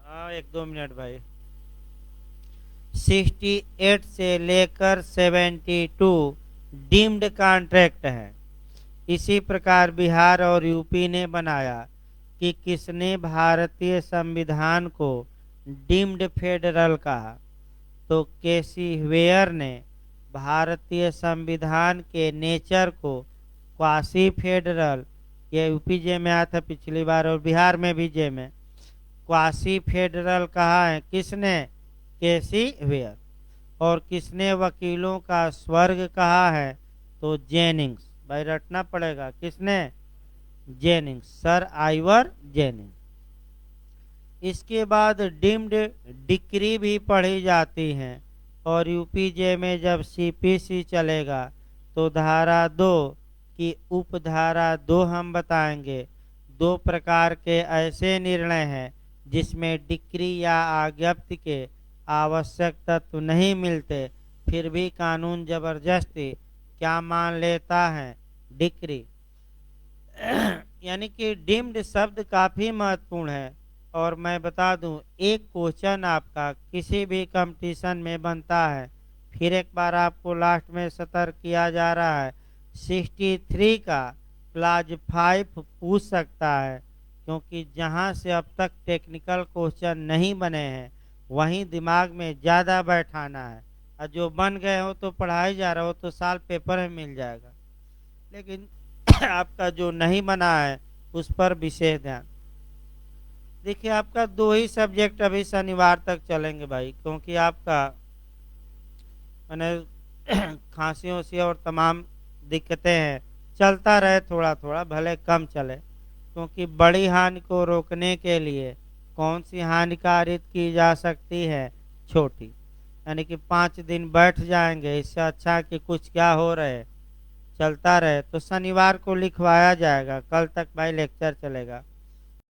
हाँ 1-2 मिनट भाई, 68 से लेकर 72 डीम्ड कॉन्ट्रैक्ट है। इसी प्रकार बिहार और यूपी ने बनाया कि किसने भारतीय संविधान को डीम्ड फेडरल कहा, तो केसी वेयर ने भारतीय संविधान के नेचर को क्वासी फेडरल, ये यूपी जे में आया था पिछली बार और बिहार में भी जे में, क्वासी फेडरल कहा है किसने, केसी वेयर। और किसने वकीलों का स्वर्ग कहा है, तो जेनिंग्स, भाई रटना पड़ेगा, किसने, जेनिंग्स, सर आइवर जेनिंग्स। इसके बाद डीम्ड डिक्री भी पढ़ी जाती हैं, और यूपीजे में जब सीपीसी चलेगा तो धारा 2 की उपधारा 2 हम बताएंगे। 2 प्रकार के ऐसे निर्णय हैं जिसमें डिक्री या आज्ञप्ति के आवश्यक तत्व नहीं मिलते, फिर भी कानून जबरदस्ती क्या मान लेता है, डिक्री। यानी कि डीम्ड शब्द काफी महत्वपूर्ण है। और मैं बता दूं, एक क्वेश्चन आपका किसी भी कंपटीशन में बनता है, फिर एक बार आपको लास्ट में सतर्क किया जा रहा है, 63 का क्लाज 5 पूछ सकता है, क्योंकि जहां से अब तक टेक्निकल क्वेश्चन नहीं बने हैं वहीं दिमाग में ज़्यादा बैठाना है, और जो बन गए हो तो पढ़ाई जा रहा हो तो साल पेपर में मिल जाएगा, लेकिन आपका जो नहीं बना है उस पर विशेष ध्यान। देखिए आपका 2 ही सब्जेक्ट अभी शनिवार तक चलेंगे भाई, क्योंकि आपका मैंने खांसी उसी और तमाम दिक्कतें हैं, चलता रहे थोड़ा थोड़ा, भले कम चले, क्योंकि बड़ी हानि को रोकने के लिए कौन सी हानि कारित की जा सकती है, छोटी। यानी कि 5 दिन बैठ जाएंगे, इससे अच्छा कि कुछ क्या हो रहे चलता रहे। तो शनिवार को लिखवाया जाएगा, कल तक भाई लेक्चर चलेगा।